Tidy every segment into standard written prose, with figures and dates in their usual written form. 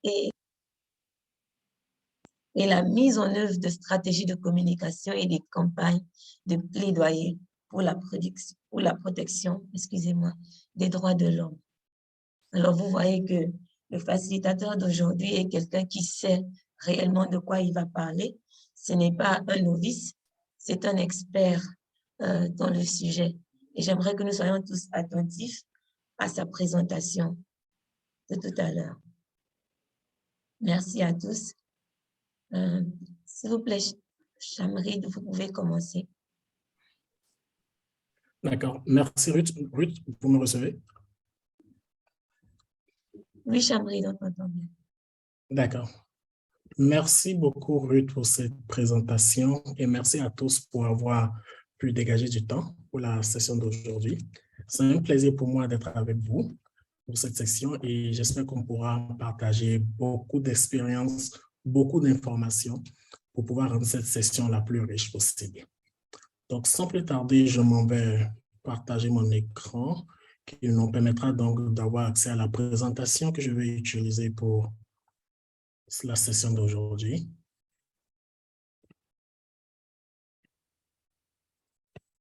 et, et la mise en œuvre de stratégies de communication et des campagnes de plaidoyer pour la protection, excusez-moi, des droits de l'homme. Alors, vous voyez que le facilitateur d'aujourd'hui est quelqu'un qui sait réellement de quoi il va parler. Ce n'est pas un novice, c'est un expert dans le sujet. Et j'aimerais que nous soyons tous attentifs à sa présentation de tout à l'heure. Merci à tous. S'il vous plaît, Chamrid, vous pouvez commencer. D'accord. Merci, Ruth. Ruth, vous me recevez? Oui, Chamrid, on t'entend bien. D'accord. Merci beaucoup, Ruth, pour cette présentation et merci à tous pour avoir pu dégager du temps pour la session d'aujourd'hui. C'est un plaisir pour moi d'être avec vous pour cette session et j'espère qu'on pourra partager beaucoup d'expériences, beaucoup d'informations pour pouvoir rendre cette session la plus riche possible. Donc, sans plus tarder, je m'en vais partager mon écran qui nous permettra donc d'avoir accès à la présentation que je vais utiliser pour la session d'aujourd'hui.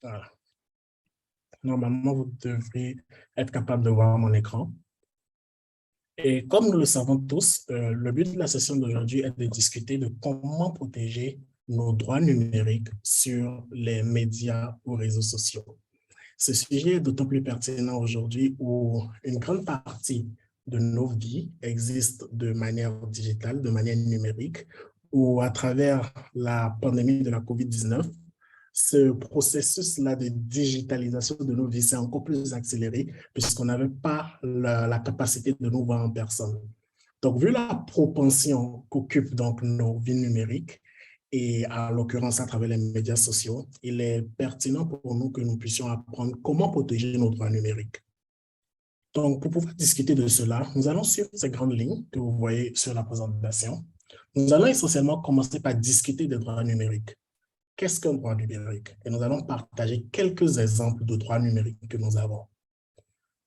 Voilà. Normalement, vous devrez être capable de voir mon écran. Et comme nous le savons tous, le but de la session d'aujourd'hui est de discuter de comment protéger nos droits numériques sur les médias ou réseaux sociaux. Ce sujet est d'autant plus pertinent aujourd'hui où une grande partie de nos vies existe de manière digitale, de manière numérique, ou à travers la pandémie de la COVID-19, ce processus-là de digitalisation de nos vies s'est encore plus accéléré puisqu'on n'avait pas la capacité de nous voir en personne. Donc, vu la propension qu'occupent donc nos vies numériques, et à l'occurrence à travers les médias sociaux, il est pertinent pour nous que nous puissions apprendre comment protéger nos droits numériques. Donc, pour pouvoir discuter de cela, nous allons suivre ces grandes lignes que vous voyez sur la présentation. Nous allons essentiellement commencer par discuter des droits numériques. Qu'est-ce qu'un droit numérique? Et nous allons partager quelques exemples de droits numériques que nous avons.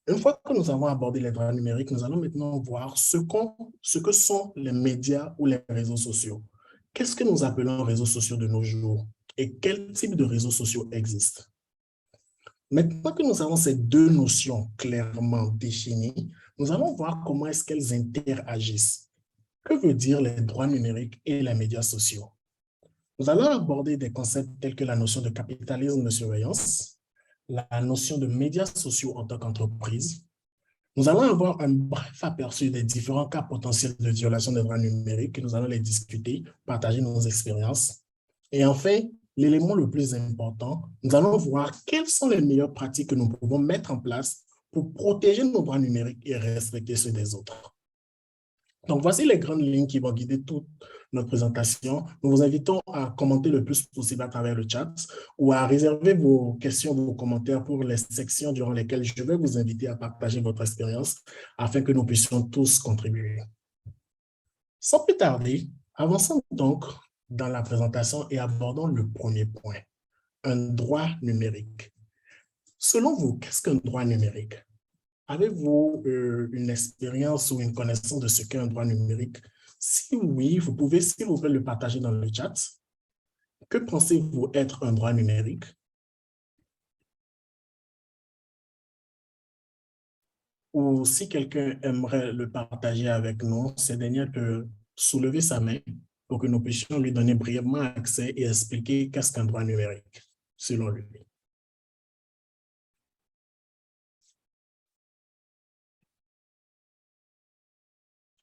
Une fois que nous avons abordé les droits numériques, nous allons maintenant voir ce que sont les médias ou les réseaux sociaux. Qu'est-ce que nous appelons réseaux sociaux de nos jours et quel type de réseaux sociaux existent? Maintenant que nous avons ces deux notions clairement définies, nous allons voir comment est-ce qu'elles interagissent. Que veut dire les droits numériques et les médias sociaux? Nous allons aborder des concepts tels que la notion de capitalisme de surveillance, la notion de médias sociaux en tant qu'entreprise. Nous allons avoir un bref aperçu des différents cas potentiels de violation des droits numériques et nous allons les discuter, partager nos expériences. Et enfin, l'élément le plus important, nous allons voir quelles sont les meilleures pratiques que nous pouvons mettre en place pour protéger nos droits numériques et respecter ceux des autres. Donc, voici les grandes lignes qui vont guider toute notre présentation. Nous vous invitons à commenter le plus possible à travers le chat ou à réserver vos questions, vos commentaires pour les sections durant lesquelles je vais vous inviter à partager votre expérience afin que nous puissions tous contribuer. Sans plus tarder, avançons donc dans la présentation et abordons le premier point, un droit numérique. Selon vous, qu'est-ce qu'un droit numérique? Avez-vous une expérience ou une connaissance de ce qu'est un droit numérique? Si oui, vous pouvez, s'il vous plaît, le partager dans le chat. Que pensez-vous être un droit numérique? Ou si quelqu'un aimerait le partager avec nous, ce dernier peut soulever sa main pour que nous puissions lui donner brièvement accès et expliquer qu'est-ce qu'un droit numérique, selon lui.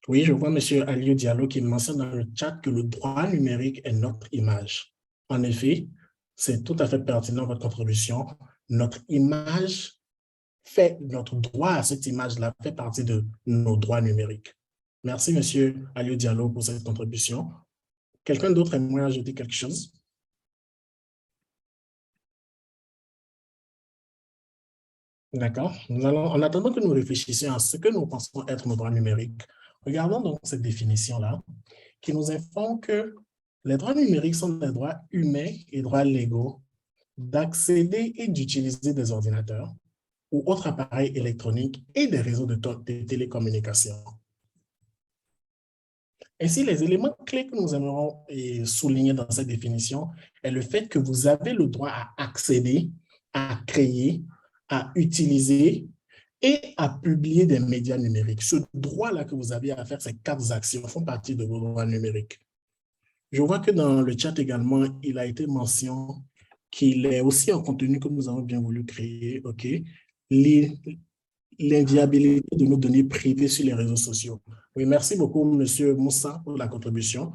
Oui, je vois M. Aliou Diallo qui mentionne dans le chat que le droit numérique est notre image. En effet, c'est tout à fait pertinent votre contribution. Notre image fait, notre droit à cette image-là fait partie de nos droits numériques. Merci M. Aliou Diallo pour cette contribution. Quelqu'un d'autre aimerait ajouter quelque chose? D'accord. En attendant que nous réfléchissions à ce que nous pensons être nos droits numériques, regardons donc cette définition-là qui nous informe que les droits numériques sont des droits humains et droits légaux d'accéder et d'utiliser des ordinateurs ou autres appareils électroniques et des réseaux de télécommunications. Ainsi, les éléments clés que nous aimerons souligner dans cette définition est le fait que vous avez le droit à accéder, à créer, à utiliser et à publier des médias numériques. Ce droit-là que vous avez à faire, ces 4 actions font partie de vos droits numériques. Je vois que dans le chat également, il a été mentionné qu'il est aussi un contenu que nous avons bien voulu créer, OK? L'inviabilité de nos données privées sur les réseaux sociaux. Oui, merci beaucoup, M. Moussa, pour la contribution.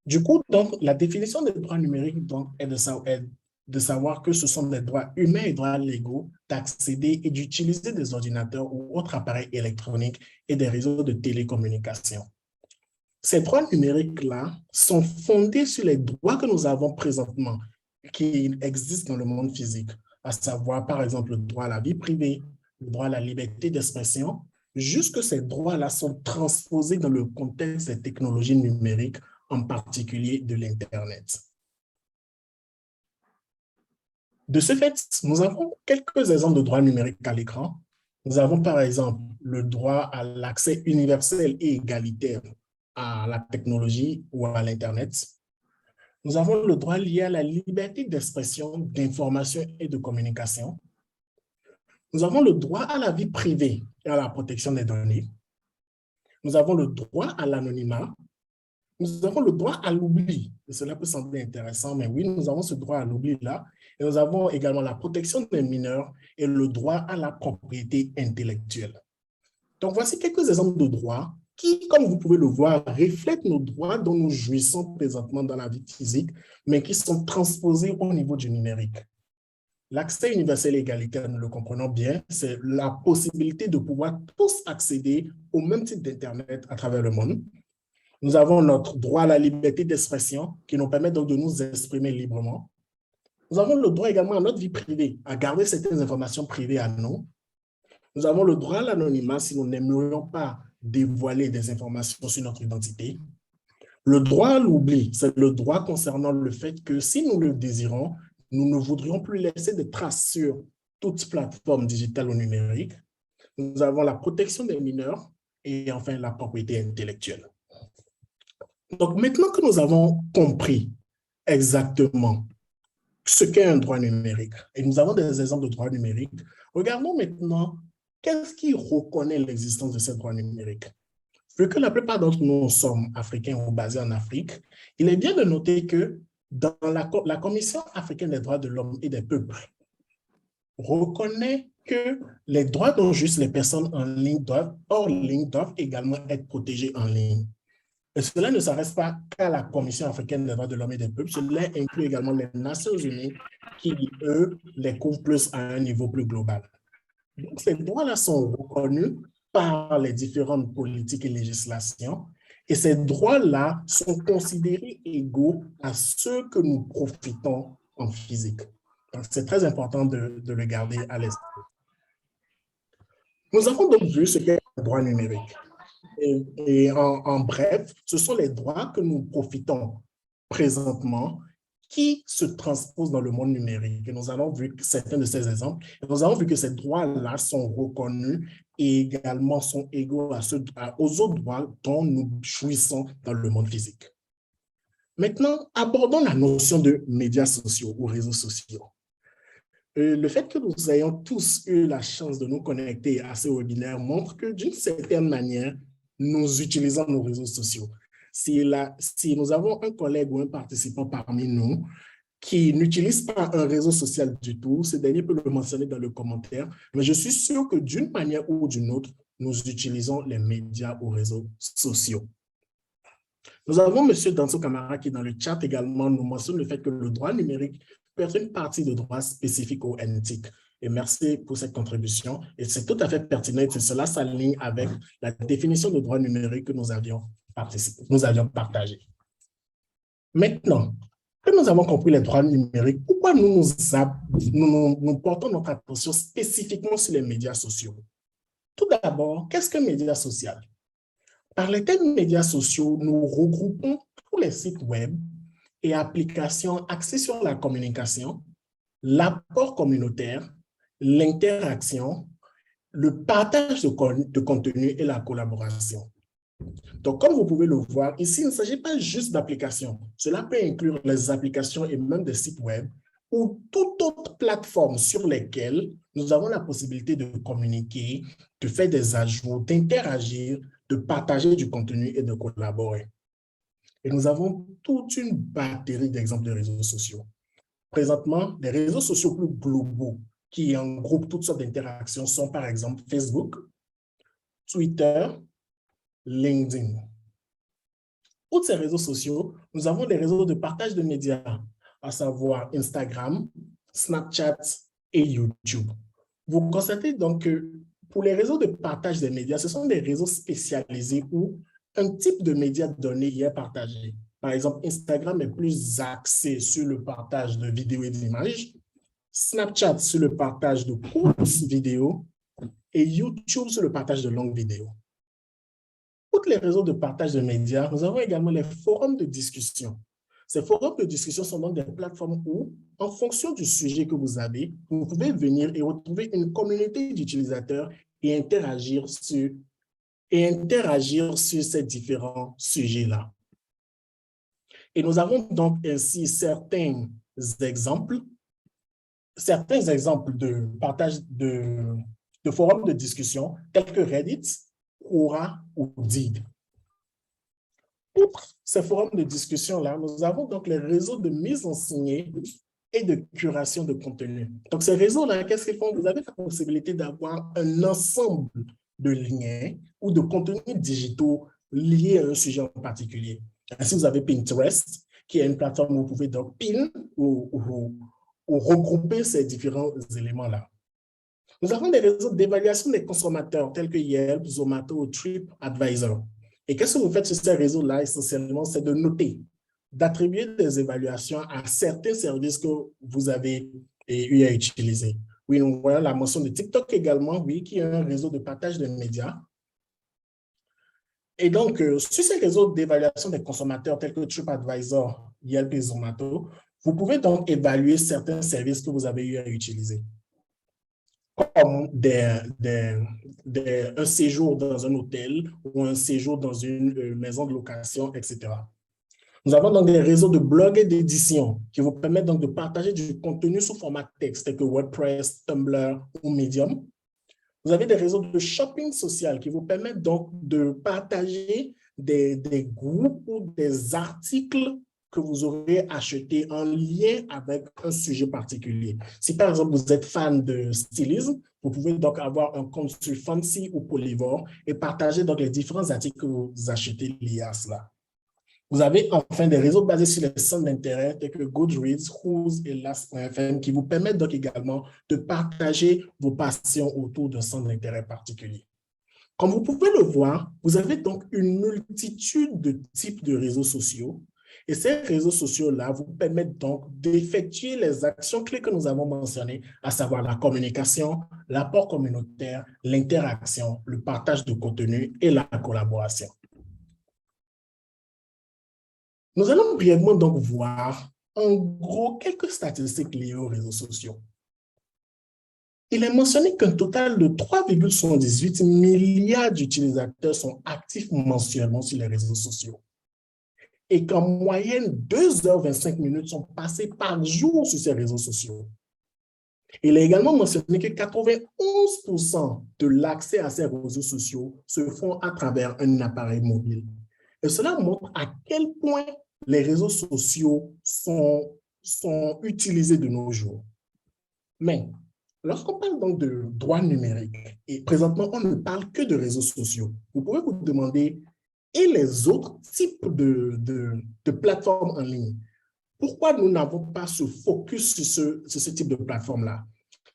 Du coup, donc, la définition des droits numériques donc, est de savoir que ce sont des droits humains et droits légaux d'accéder et d'utiliser des ordinateurs ou autres appareils électroniques et des réseaux de télécommunication. Ces droits numériques-là sont fondés sur les droits que nous avons présentement, qui existent dans le monde physique, à savoir, par exemple, le droit à la vie privée, le droit à la liberté d'expression, jusque ces droits-là sont transposés dans le contexte des technologies numériques, en particulier de l'Internet. De ce fait, nous avons quelques exemples de droits numériques à l'écran. Nous avons par exemple le droit à l'accès universel et égalitaire à la technologie ou à l'Internet. Nous avons le droit lié à la liberté d'expression, d'information et de communication. Nous avons le droit à la vie privée et à la protection des données. Nous avons le droit à l'anonymat. Nous avons le droit à l'oubli. Cela peut sembler intéressant, mais oui, nous avons ce droit à l'oubli-là. Et nous avons également la protection des mineurs et le droit à la propriété intellectuelle. Donc, voici quelques exemples de droits qui, comme vous pouvez le voir, reflètent nos droits dont nous jouissons présentement dans la vie physique, mais qui sont transposés au niveau du numérique. L'accès universel et égalitaire, nous le comprenons bien, c'est la possibilité de pouvoir tous accéder au même type d'Internet à travers le monde. Nous avons notre droit à la liberté d'expression qui nous permet donc de nous exprimer librement. Nous avons le droit également à notre vie privée, à garder certaines informations privées à nous. Nous avons le droit à l'anonymat si nous n'aimerions pas dévoiler des informations sur notre identité. Le droit à l'oubli, c'est le droit concernant le fait que si nous le désirons, nous ne voudrions plus laisser de traces sur toute plateforme digitale ou numérique. Nous avons la protection des mineurs et enfin la propriété intellectuelle. Donc maintenant que nous avons compris exactement ce qu'est un droit numérique, et nous avons des exemples de droits numériques, regardons maintenant qu'est-ce qui reconnaît l'existence de ces droits numériques. Vu que la plupart d'entre nous sommes africains ou basés en Afrique, il est bien de noter que dans la Commission africaine des droits de l'homme et des peuples reconnaît que les droits dont jouissent les personnes en ligne hors ligne doivent également être protégés en ligne. Et cela ne s'arrête pas qu'à la Commission africaine des droits de l'homme et des peuples, cela inclut également les Nations unies qui, eux, les couvrent plus à un niveau plus global. Donc, ces droits-là sont reconnus par les différentes politiques et législations, et ces droits-là sont considérés égaux à ceux que nous profitons en physique. Donc, c'est très important de le garder à l'esprit. Nous avons donc vu ce qu'est le droit numérique. Et en bref, ce sont les droits que nous profitons présentement qui se transposent dans le monde numérique. Et nous avons vu certains de ces exemples. Et nous avons vu que ces droits-là sont reconnus et également sont égaux aux autres droits dont nous jouissons dans le monde physique. Maintenant, abordons la notion de médias sociaux ou réseaux sociaux. Le fait que nous ayons tous eu la chance de nous connecter à ce webinaire montre que d'une certaine manière, nous utilisons nos réseaux sociaux. Si nous avons un collègue ou un participant parmi nous qui n'utilise pas un réseau social du tout, ce dernier peut le mentionner dans le commentaire, mais je suis sûr que d'une manière ou d'une autre, nous utilisons les médias ou réseaux sociaux. Nous avons M. Danso Camara qui, dans le chat également, nous mentionne le fait que le droit numérique peut être une partie de droit spécifique au NTIC. Et merci pour cette contribution. Et c'est tout à fait pertinent et cela s'aligne avec la définition de droit numérique que nous avions partagée. Maintenant, que nous avons compris les droits numériques, pourquoi nous portons notre attention spécifiquement sur les médias sociaux? Tout d'abord, qu'est-ce qu'un média social? Par les termes médias sociaux, nous regroupons tous les sites web et applications axées sur la communication, l'apport communautaire, l'interaction, le partage de contenu et la collaboration. Donc, comme vous pouvez le voir, ici, il ne s'agit pas juste d'applications. Cela peut inclure les applications et même des sites web ou toute autre plateforme sur lesquelles nous avons la possibilité de communiquer, de faire des ajouts, d'interagir, de partager du contenu et de collaborer. Et nous avons toute une batterie d'exemples de réseaux sociaux. Présentement, les réseaux sociaux plus globaux qui regroupent toutes sortes d'interactions sont par exemple Facebook, Twitter, LinkedIn. Outre ces réseaux sociaux, nous avons des réseaux de partage de médias, à savoir Instagram, Snapchat et YouTube. Vous constatez donc que pour les réseaux de partage des médias, ce sont des réseaux spécialisés où un type de média donné y est partagé. Par exemple, Instagram est plus axé sur le partage de vidéos et d'images, Snapchat sur le partage de courtes vidéos et YouTube sur le partage de longues vidéos. Outre les réseaux de partage de médias, nous avons également les forums de discussion. Ces forums de discussion sont donc des plateformes où, en fonction du sujet que vous avez, vous pouvez venir et retrouver une communauté d'utilisateurs et interagir sur ces différents sujets-là. Et nous avons donc ainsi certains exemples de partage de forums de discussion tels que Reddit, Quora ou Digg. Outre ces forums de discussion-là, nous avons donc les réseaux de mise en signée et de curation de contenu. Donc, ces réseaux-là, qu'est-ce qu'ils font? Vous avez la possibilité d'avoir un ensemble de liens ou de contenus digitaux liés à un sujet en particulier. Ainsi, vous avez Pinterest, qui est une plateforme où vous pouvez donc pin ou regrouper ces différents éléments-là. Nous avons des réseaux d'évaluation des consommateurs tels que Yelp, Zomato ou TripAdvisor. Et qu'est-ce que vous faites sur ces réseaux-là, essentiellement, c'est de noter, d'attribuer des évaluations à certains services que vous avez eu à utiliser. Oui, donc voilà la mention de TikTok également, oui, qui est un réseau de partage de médias. Et donc, sur ces réseaux d'évaluation des consommateurs tels que TripAdvisor, Yelp et Zomato, vous pouvez donc évaluer certains services que vous avez eu à utiliser, comme un séjour dans un hôtel ou un séjour dans une maison de location, etc. Nous avons donc des réseaux de blogs et d'édition qui vous permettent donc de partager du contenu sous format texte, tel que WordPress, Tumblr ou Medium. Vous avez des réseaux de shopping social qui vous permettent donc de partager des groupes ou des articles que vous aurez achetés en lien avec un sujet particulier. Si par exemple vous êtes fan de stylisme, vous pouvez donc avoir un compte sur Fancy ou Polyvore et partager donc les différents articles que vous achetez liés à cela. Vous avez enfin des réseaux basés sur les centres d'intérêt tels que Goodreads, Who's et Last.fm qui vous permettent donc également de partager vos passions autour d'un centre d'intérêt particulier. Comme vous pouvez le voir, vous avez donc une multitude de types de réseaux sociaux et ces réseaux sociaux-là vous permettent donc d'effectuer les actions clés que nous avons mentionnées, à savoir la communication, l'apport communautaire, l'interaction, le partage de contenu et la collaboration. Nous allons brièvement donc voir, en gros, quelques statistiques liées aux réseaux sociaux. Il est mentionné qu'un total de 3,78 milliards d'utilisateurs sont actifs mensuellement sur les réseaux sociaux et qu'en moyenne, 2h25 minutes sont passées par jour sur ces réseaux sociaux. Il est également mentionné que 91% de l'accès à ces réseaux sociaux se font à travers un appareil mobile. Et cela montre à quel point les réseaux sociaux sont utilisés de nos jours. Mais lorsqu'on parle donc de droits numériques, et présentement, on ne parle que de réseaux sociaux, vous pouvez vous demander, et les autres types de plateformes en ligne, pourquoi nous n'avons pas ce focus sur ce type de plateforme-là?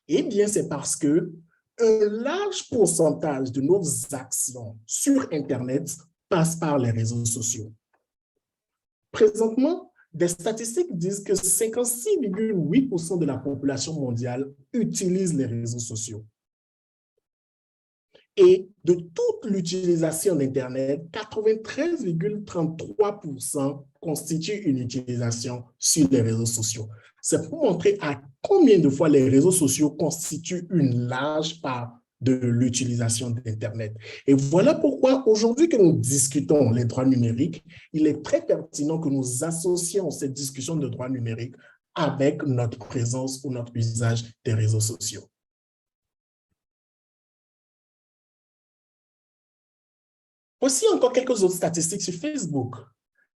Eh bien, c'est parce que un large pourcentage de nos actions sur Internet passe par les réseaux sociaux. Présentement, des statistiques disent que 56,8% de la population mondiale utilise les réseaux sociaux. Et de toute l'utilisation d'Internet, 93,33% constitue une utilisation sur les réseaux sociaux. C'est pour montrer à combien de fois les réseaux sociaux constituent une large part de l'utilisation d'Internet. Et voilà pourquoi aujourd'hui que nous discutons les droits numériques, il est très pertinent que nous associons cette discussion de droits numériques avec notre présence ou notre usage des réseaux sociaux. Voici encore quelques autres statistiques sur Facebook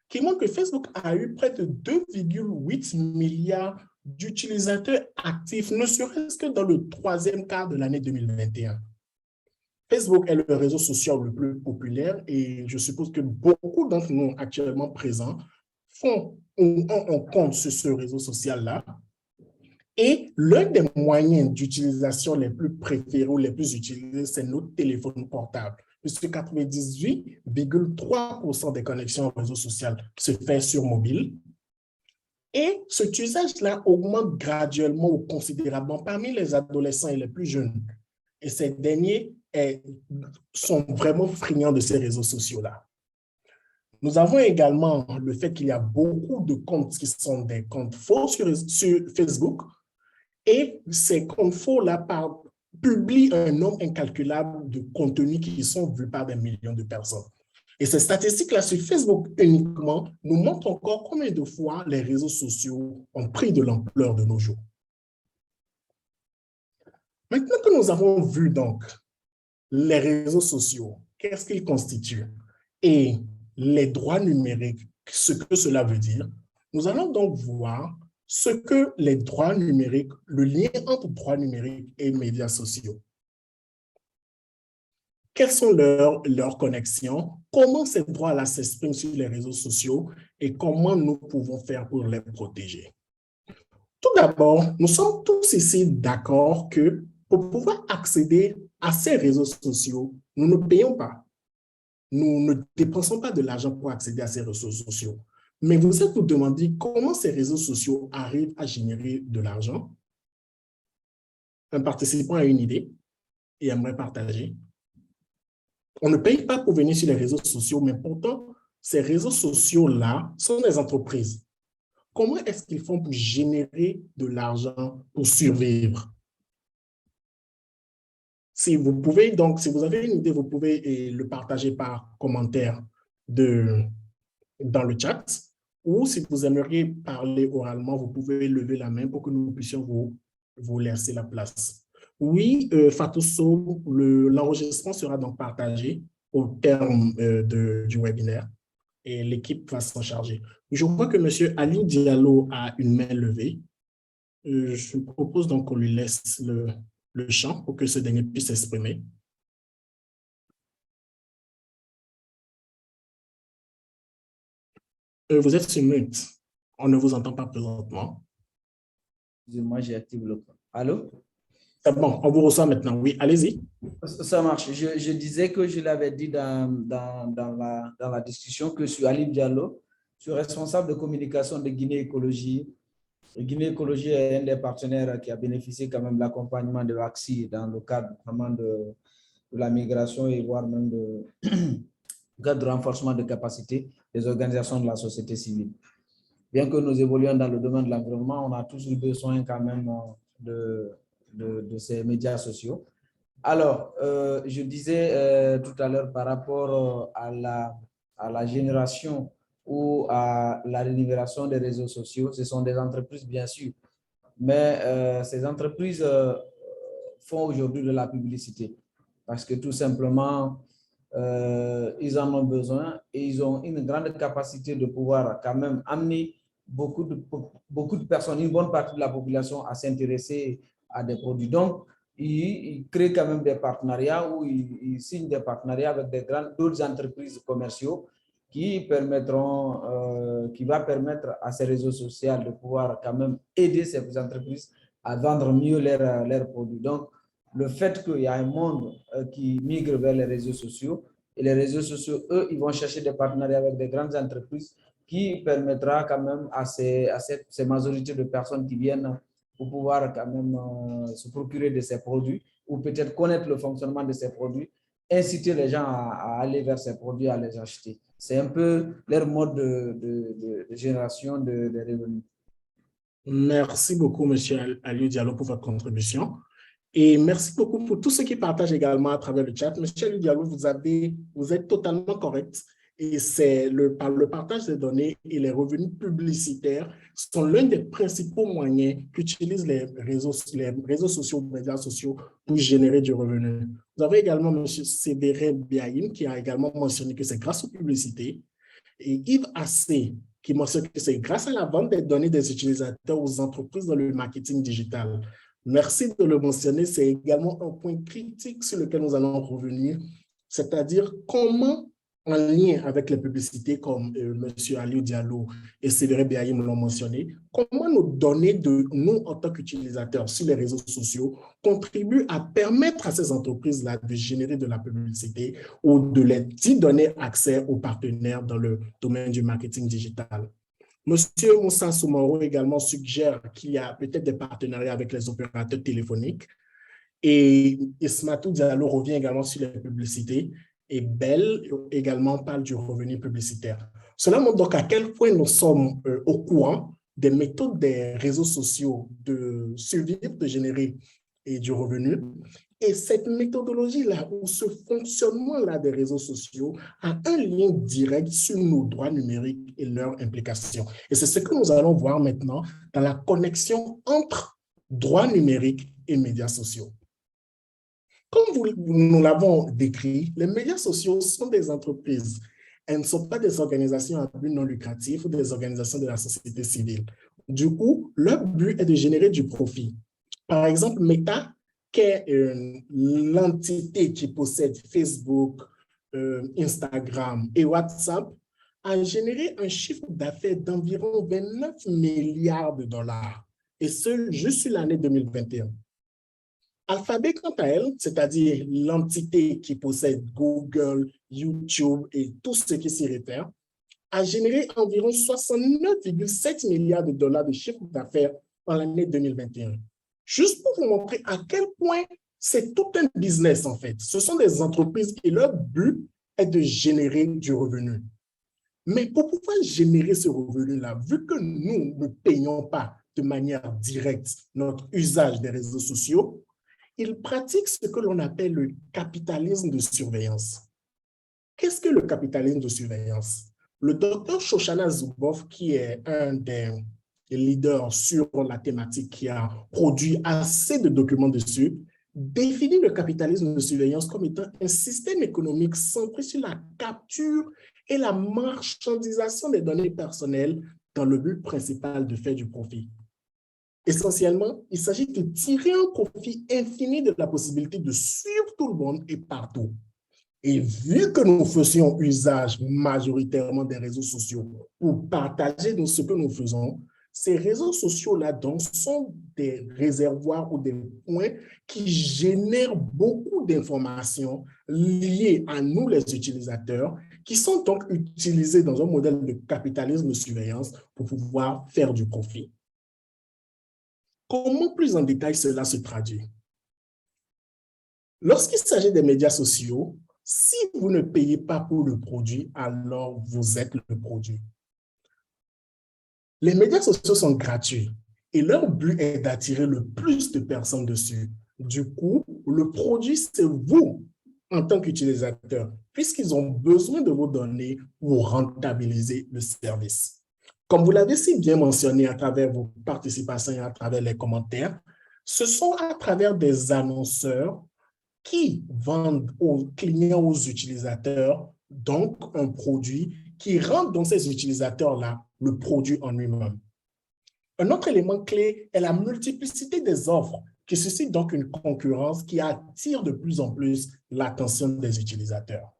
qui montrent que Facebook a eu près de 2,8 milliards d'utilisateurs actifs, ne serait-ce que dans le troisième quart de l'année 2021. Facebook est le réseau social le plus populaire et je suppose que beaucoup d'entre nous actuellement présents font ou ont un compte sur ce réseau social-là. Et l'un des moyens d'utilisation les plus préférés ou les plus utilisés, c'est notre téléphone portable, puisque 98,3% des connexions au réseau social se fait sur mobile. Et cet usage-là augmente graduellement ou considérablement parmi les adolescents et les plus jeunes. Et ces derniers sont vraiment friands de ces réseaux sociaux-là. Nous avons également le fait qu'il y a beaucoup de comptes qui sont des comptes faux sur Facebook. Et ces comptes faux-là publient un nombre incalculable de contenus qui sont vus par des millions de personnes. Et ces statistiques-là sur Facebook uniquement nous montrent encore combien de fois les réseaux sociaux ont pris de l'ampleur de nos jours. Maintenant que nous avons vu donc les réseaux sociaux, qu'est-ce qu'ils constituent et les droits numériques, ce que cela veut dire, nous allons donc voir ce que les droits numériques, le lien entre droits numériques et médias sociaux. Quelles sont leurs connexions? Comment ces droits-là s'expriment sur les réseaux sociaux et comment nous pouvons faire pour les protéger? Tout d'abord, nous sommes tous ici d'accord que pour pouvoir accéder à ces réseaux sociaux, nous ne payons pas. Nous ne dépensons pas de l'argent pour accéder à ces réseaux sociaux. Mais vous êtes vous demandez comment ces réseaux sociaux arrivent à générer de l'argent? Un participant a une idée et aimerait partager. On ne paye pas pour venir sur les réseaux sociaux, mais pourtant, ces réseaux sociaux-là sont des entreprises. Comment est-ce qu'ils font pour générer de l'argent pour survivre? Si vous pouvez, donc, si vous avez une idée, vous pouvez le partager par commentaire dans le chat, ou si vous aimeriez parler oralement, vous pouvez lever la main pour que nous puissions vous laisser la place. Oui, Fatou Sow, l'enregistrement sera donc partagé au terme du webinaire et l'équipe va s'en charger. Je vois que M. Ali Diallo a une main levée. Je propose donc qu'on lui laisse le champ pour que ce dernier puisse s'exprimer. Vous êtes sur mute. On ne vous entend pas présentement. Excusez-moi, j'ai activé le micro. Allô? C'est bon, on vous reçoit maintenant. Oui, allez-y. Ça marche. Je disais que je l'avais dit dans la discussion que je suis Ali Diallo, je suis responsable de communication de Guinée Écologie. Et Guinée Écologie est un des partenaires qui a bénéficié quand même de l'accompagnement de l'AXI dans le cadre vraiment de la migration et voire même de renforcement de capacité des organisations de la société civile. Bien que nous évoluions dans le domaine de l'environnement, on a toujours besoin quand même de ces médias sociaux. Alors, je disais tout à l'heure par rapport à la génération ou à la libération des réseaux sociaux, ce sont des entreprises bien sûr, mais ces entreprises font aujourd'hui de la publicité parce que tout simplement, ils en ont besoin et ils ont une grande capacité de pouvoir quand même amener beaucoup de personnes, une bonne partie de la population à s'intéresser à des produits. Donc, ils créent quand même des partenariats ou ils signent des partenariats avec d'autres entreprises commerciaux qui va permettre à ces réseaux sociaux de pouvoir quand même aider ces entreprises à vendre mieux leurs produits. Donc, le fait qu'il y a un monde qui migre vers les réseaux sociaux, et les réseaux sociaux, eux, ils vont chercher des partenariats avec des grandes entreprises qui permettra quand même à ces majorités de personnes qui viennent pour pouvoir quand même se procurer de ces produits ou peut-être connaître le fonctionnement de ces produits, inciter les gens à aller vers ces produits, à les acheter. C'est un peu leur mode de génération de revenus. Merci beaucoup, M. Ali Diallo, pour votre contribution. Et merci beaucoup pour tous ceux qui partagent également à travers le chat. Monsieur Aliou Diallo, vous êtes totalement correct. Et c'est par le partage des données et les revenus publicitaires sont l'un des principaux moyens qu'utilisent les réseaux sociaux, les médias sociaux pour générer du revenu. Vous avez également M. Séverin Biaïm qui a également mentionné que c'est grâce aux publicités, et Yves Assé qui mentionne que c'est grâce à la vente des données des utilisateurs aux entreprises dans le marketing digital. Merci de le mentionner, c'est également un point critique sur lequel nous allons revenir, c'est-à-dire comment, en lien avec les publicités comme M. Aliou Diallo et Séverin Biaïm l'ont mentionné, comment nos données de nous en tant qu'utilisateurs sur les réseaux sociaux contribuent à permettre à ces entreprises-là de générer de la publicité ou d'y donner accès aux partenaires dans le domaine du marketing digital. Monsieur Moussa Soumoro également suggère qu'il y a peut-être des partenariats avec les opérateurs téléphoniques. Et Ismatou Diallo revient également sur les publicités. Et Bell également parle du revenu publicitaire. Cela montre donc à quel point nous sommes au courant des méthodes des réseaux sociaux de survivre, de générer du revenu. Et cette méthodologie-là, ou ce fonctionnement-là des réseaux sociaux a un lien direct sur nos droits numériques et leurs implications. Et c'est ce que nous allons voir maintenant dans la connexion entre droits numériques et médias sociaux. Comme nous l'avons décrit, les médias sociaux sont des entreprises. Elles ne sont pas des organisations à but non lucratif ou des organisations de la société civile. Du coup, leur but est de générer du profit. Par exemple, Meta, qui est l'entité qui possède Facebook, Instagram et WhatsApp, a généré un chiffre d'affaires d'environ 29 milliards de dollars, et ce, juste sur l'année 2021. Alphabet, quant à elle, c'est-à-dire l'entité qui possède Google, YouTube et tout ce qui s'y réfère, a généré environ 69,7 milliards de dollars de chiffre d'affaires en l'année 2021. Juste pour vous montrer à quel point c'est tout un business, en fait. Ce sont des entreprises et leur but est de générer du revenu. Mais pour pouvoir générer ce revenu-là, vu que nous ne payons pas de manière directe notre usage des réseaux sociaux, ils pratiquent ce que l'on appelle le capitalisme de surveillance. Qu'est-ce que le capitalisme de surveillance? Le docteur Shoshana Zuboff, qui est un des leaders sur la thématique, qui a produit assez de documents dessus, définit le capitalisme de surveillance comme étant un système économique centré sur la capture et la marchandisation des données personnelles dans le but principal de faire du profit. Essentiellement, il s'agit de tirer un profit infini de la possibilité de suivre tout le monde et partout. Et vu que nous faisions usage majoritairement des réseaux sociaux pour partager ce que nous faisons, ces réseaux sociaux-là donc sont des réservoirs ou des points qui génèrent beaucoup d'informations liées à nous, les utilisateurs, qui sont donc utilisées dans un modèle de capitalisme de surveillance pour pouvoir faire du profit. Comment plus en détail cela se traduit? Lorsqu'il s'agit des médias sociaux, si vous ne payez pas pour le produit, alors vous êtes le produit. Les médias sociaux sont gratuits et leur but est d'attirer le plus de personnes dessus. Du coup, le produit, c'est vous en tant qu'utilisateur, puisqu'ils ont besoin de vos données pour rentabiliser le service. Comme vous l'avez si bien mentionné à travers vos participations et à travers les commentaires, ce sont à travers des annonceurs qui vendent aux clients, aux utilisateurs, donc un produit qui rend donc ces utilisateurs-là le produit en lui-même. Un autre élément clé est la multiplicité des offres qui suscite donc une concurrence qui attire de plus en plus l'attention des utilisateurs.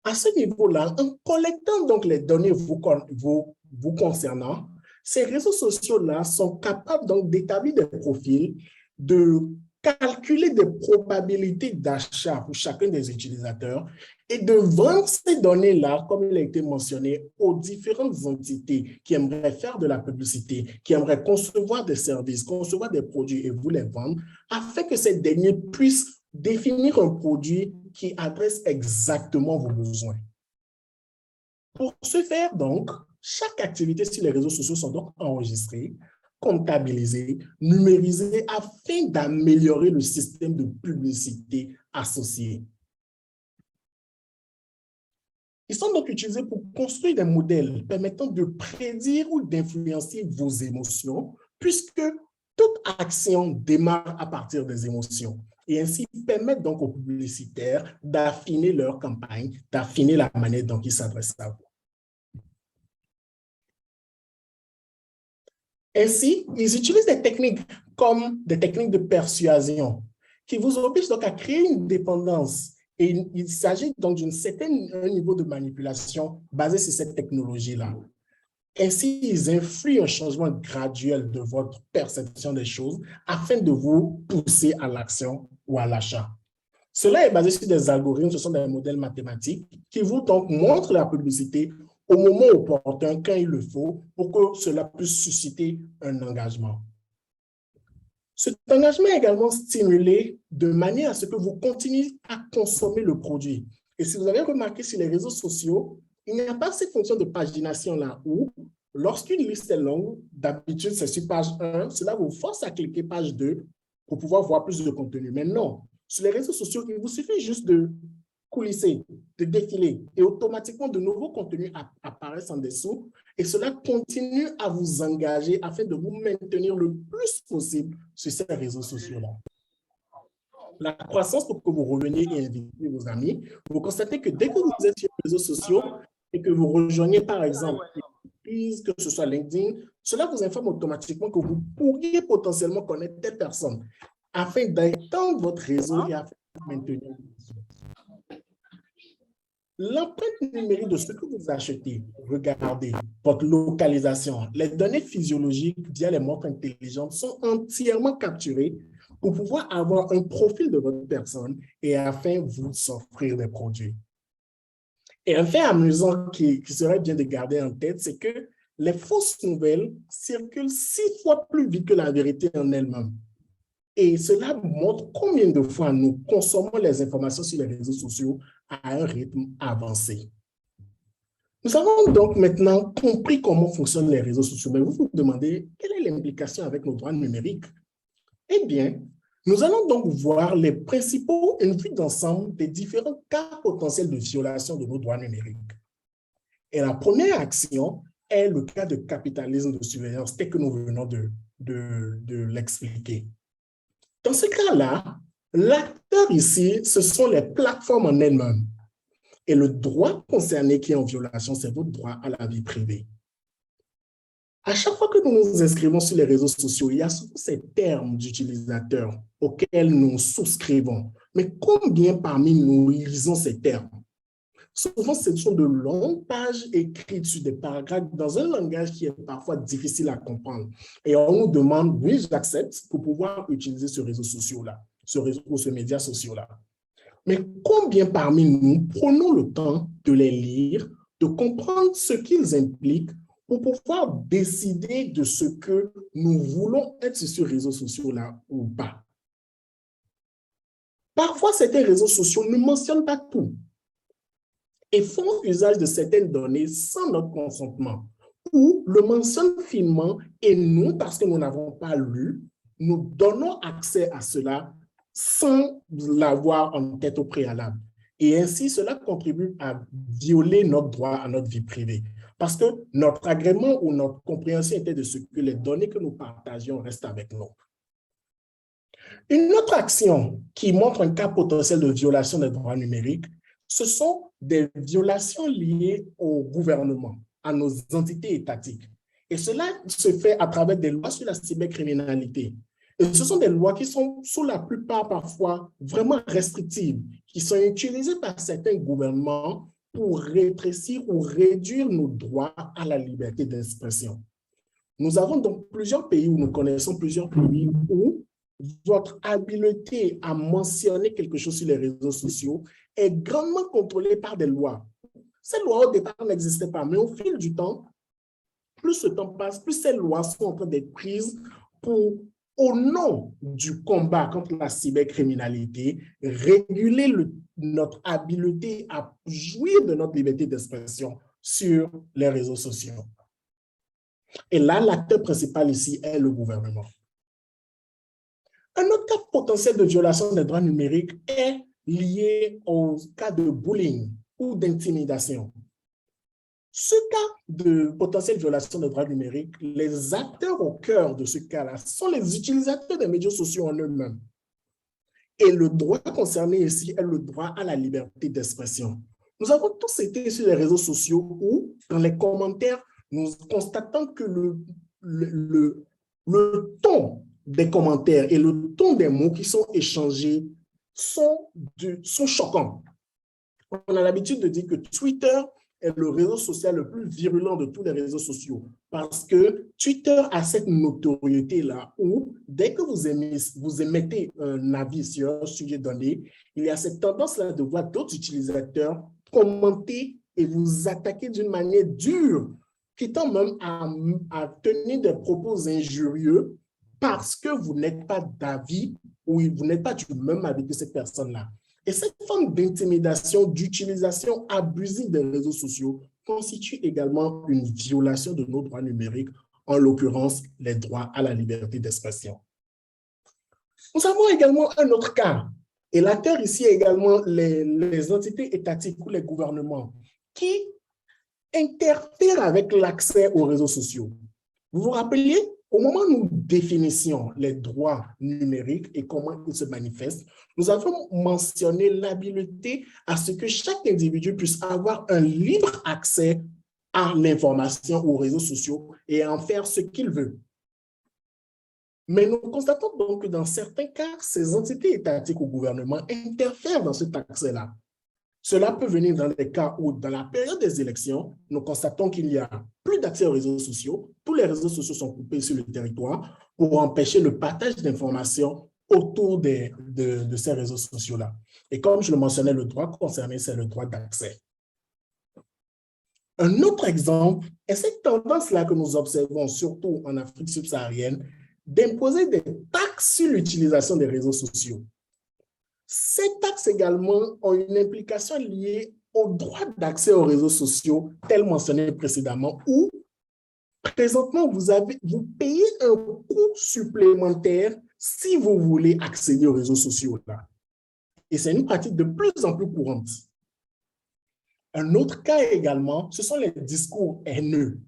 À ce niveau-là, en collectant donc les données vous concernant, ces réseaux sociaux-là sont capables donc d'établir des profils, de calculer des probabilités d'achat pour chacun des utilisateurs et de vendre ces données-là, comme il a été mentionné, aux différentes entités qui aimeraient faire de la publicité, qui aimeraient concevoir des services, concevoir des produits et vous les vendre, afin que ces derniers puissent définir un produit qui adresse exactement vos besoins. Pour ce faire, donc, chaque activité sur les réseaux sociaux sont donc enregistrées. comptabilisés, numérisés afin d'améliorer le système de publicité associé. Ils sont donc utilisés pour construire des modèles permettant de prédire ou d'influencer vos émotions, puisque toute action démarre à partir des émotions. Et ainsi, ils permettent donc aux publicitaires d'affiner leur campagne, d'affiner la manière dont ils s'adressent à vous. Ainsi, ils utilisent des techniques comme des techniques de persuasion qui vous obligent donc à créer une dépendance. Et il s'agit donc d'un certain niveau de manipulation basé sur cette technologie-là. Ainsi, ils influent un changement graduel de votre perception des choses afin de vous pousser à l'action ou à l'achat. Cela est basé sur des algorithmes, ce sont des modèles mathématiques qui vous donc montrent la publicité au moment opportun, quand il le faut, pour que cela puisse susciter un engagement. Cet engagement est également stimulé de manière à ce que vous continuez à consommer le produit. Et si vous avez remarqué sur les réseaux sociaux, il n'y a pas cette fonction de pagination là où, lorsqu'une liste est longue, d'habitude c'est sur page 1, cela vous force à cliquer page 2 pour pouvoir voir plus de contenu. Mais non, sur les réseaux sociaux, il vous suffit juste de coulisser, de défiler et automatiquement de nouveaux contenus apparaissent en dessous et cela continue à vous engager afin de vous maintenir le plus possible sur ces réseaux sociaux-là. La croissance pour que vous reveniez et invitez vos amis, vous constatez que dès que vous êtes sur les réseaux sociaux et que vous rejoignez par exemple une entreprise, que ce soit LinkedIn, cela vous informe automatiquement que vous pourriez potentiellement connaître telle personne afin d'étendre votre réseau et afin de maintenir le réseau. L'empreinte numérique de ce que vous achetez, regardez, votre localisation, les données physiologiques via les montres intelligentes sont entièrement capturées pour pouvoir avoir un profil de votre personne et afin de vous offrir des produits. Et un fait amusant qui serait bien de garder en tête, c'est que les fausses nouvelles circulent 6 fois plus vite que la vérité en elle-même. Et cela montre combien de fois nous consommons les informations sur les réseaux sociaux à un rythme avancé. Nous avons donc maintenant compris comment fonctionnent les réseaux sociaux, mais vous vous demandez quelle est l'implication avec nos droits numériques? Eh bien, nous allons donc voir une vue d'ensemble des différents cas potentiels de violation de nos droits numériques. Et la première action est le cas de capitalisme de surveillance, tel que nous venons de l'expliquer. Dans ce cas-là, l'acteur ici, ce sont les plateformes en elles-mêmes. Et le droit concerné qui est en violation, c'est votre droit à la vie privée. À chaque fois que nous nous inscrivons sur les réseaux sociaux, il y a souvent ces termes d'utilisateurs auxquels nous souscrivons. Mais combien parmi nous lisons ces termes? Souvent, ce sont de longues pages écrites sur des paragraphes dans un langage qui est parfois difficile à comprendre. Et on nous demande, oui, j'accepte pour pouvoir utiliser ce réseau social-là, ce média social-là. Mais combien parmi nous prenons le temps de les lire, de comprendre ce qu'ils impliquent pour pouvoir décider de ce que nous voulons être sur ce réseau social-là ou pas? Parfois, certains réseaux sociaux ne mentionnent pas tout et font usage de certaines données sans notre consentement, ou le mentionnent finement et nous, parce que nous n'avons pas lu, nous donnons accès à cela sans l'avoir en tête au préalable. Et ainsi, cela contribue à violer notre droit à notre vie privée, parce que notre agrément ou notre compréhension était de ce que les données que nous partagions restent avec nous. Une autre action qui montre un cas potentiel de violation des droits numériques, ce sont des violations liées au gouvernement, à nos entités étatiques. Et cela se fait à travers des lois sur la cybercriminalité. Et ce sont des lois qui sont, sous la plupart, parfois vraiment restrictives, qui sont utilisées par certains gouvernements pour rétrécir ou réduire nos droits à la liberté d'expression. Nous avons donc plusieurs pays où nous connaissons plusieurs pays où votre habileté à mentionner quelque chose sur les réseaux sociaux est grandement contrôlée par des lois. Ces lois, au départ, n'existaient pas, mais au fil du temps, plus le temps passe, plus ces lois sont en train d'être prises pour, au nom du combat contre la cybercriminalité, réguler notre habileté à jouir de notre liberté d'expression sur les réseaux sociaux. Et là, l'acteur principal ici est le gouvernement. Un autre cas potentiel de violation des droits numériques est lié au cas de bullying ou d'intimidation. Ce cas de potentielle violation des droits numériques, les acteurs au cœur de ce cas-là sont les utilisateurs des médias sociaux en eux-mêmes. Et le droit concerné ici est le droit à la liberté d'expression. Nous avons tous été sur les réseaux sociaux où, dans les commentaires, nous constatons que le ton des commentaires et le ton des mots qui sont échangés sont choquants. On a l'habitude de dire que Twitter est le réseau social le plus virulent de tous les réseaux sociaux parce que Twitter a cette notoriété-là où, dès que vous émettez un avis sur un sujet donné, il y a cette tendance-là de voir d'autres utilisateurs commenter et vous attaquer d'une manière dure, quitte même à tenir des propos injurieux parce que vous n'êtes pas d'avis ou vous n'êtes pas du même avis que cette personne-là. Et cette forme d'intimidation, d'utilisation abusive des réseaux sociaux constitue également une violation de nos droits numériques, en l'occurrence les droits à la liberté d'expression. Nous avons également un autre cas, et l'acteur ici est également les entités étatiques ou les gouvernements qui interfèrent avec l'accès aux réseaux sociaux. Vous vous rappelez, au moment où nous définissions les droits numériques et comment ils se manifestent, nous avons mentionné l'habilité à ce que chaque individu puisse avoir un libre accès à l'information aux réseaux sociaux et en faire ce qu'il veut. Mais nous constatons donc que dans certains cas, ces entités étatiques ou gouvernements interfèrent dans cet accès-là. Cela peut venir dans les cas où, dans la période des élections, nous constatons qu'il n'y a plus d'accès aux réseaux sociaux. Tous les réseaux sociaux sont coupés sur le territoire pour empêcher le partage d'informations autour de ces réseaux sociaux-là. Et comme je le mentionnais, le droit concerné, c'est le droit d'accès. Un autre exemple est cette tendance-là que nous observons, surtout en Afrique subsaharienne, d'imposer des taxes sur l'utilisation des réseaux sociaux. Ces taxes également ont une implication liée au droit d'accès aux réseaux sociaux, tel mentionné précédemment, où présentement vous payez un coût supplémentaire si vous voulez accéder aux réseaux sociaux là. Et c'est une pratique de plus en plus courante. Un autre cas également, ce sont les discours haineux.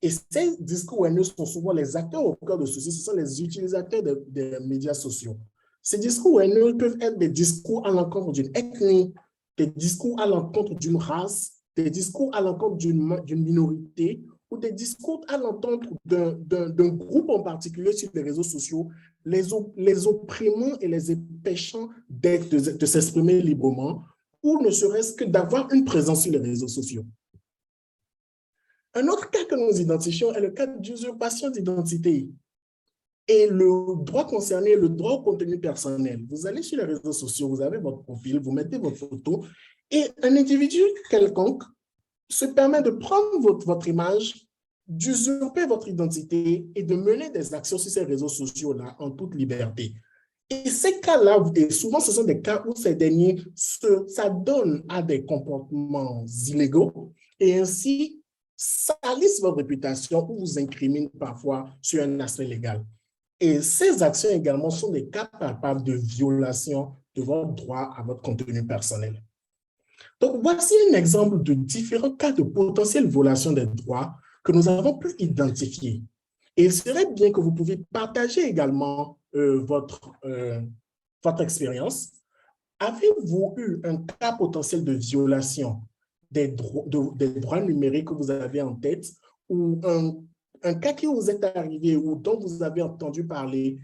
Et ces discours haineux sont souvent les acteurs au cœur de ceci, ce sont les utilisateurs des médias sociaux. Ces discours haineux peuvent être des discours à l'encontre d'une ethnie, des discours à l'encontre d'une race, des discours à l'encontre d'une minorité ou des discours à l'encontre d'un groupe en particulier sur les réseaux sociaux, les opprimant et les empêchant de s'exprimer librement ou ne serait-ce que d'avoir une présence sur les réseaux sociaux. Un autre cas que nous identifions est le cas d'usurpation d'identité. Et le droit concerné est le droit au contenu personnel. Vous allez sur les réseaux sociaux, vous avez votre profil, vous mettez votre photo, et un individu quelconque se permet de prendre votre image, d'usurper votre identité et de mener des actions sur ces réseaux sociaux-là en toute liberté. Et ces cas-là, et souvent ce sont des cas où ces derniers s'adonnent à des comportements illégaux et ainsi salissent votre réputation ou vous incriminent parfois sur un aspect légal. Et ces actions également sont des cas palpables de violation de votre droit à votre contenu personnel. Donc, voici un exemple de différents cas de potentielle violation des droits que nous avons pu identifier. Et il serait bien que vous pouviez partager également votre expérience. Avez-vous eu un cas potentiel de violation des droits numériques que vous avez en tête ou un cas qui vous est arrivé ou dont vous avez entendu parler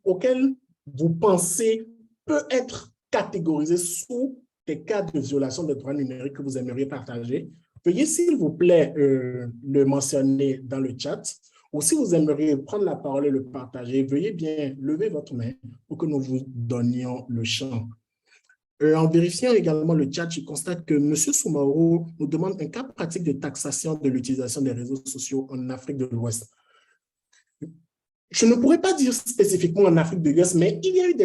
auquel vous pensez peut être catégorisé sous des cas de violation des droits numériques que vous aimeriez partager? Veuillez, s'il vous plaît, le mentionner dans le chat. Ou si vous aimeriez prendre la parole et le partager, veuillez bien lever votre main pour que nous vous donnions le champ. En vérifiant également le chat, je constate que M. Soumaoro nous demande un cas pratique de taxation de l'utilisation des réseaux sociaux en Afrique de l'Ouest. Je ne pourrais pas dire spécifiquement en Afrique de l'Ouest, mais il y a eu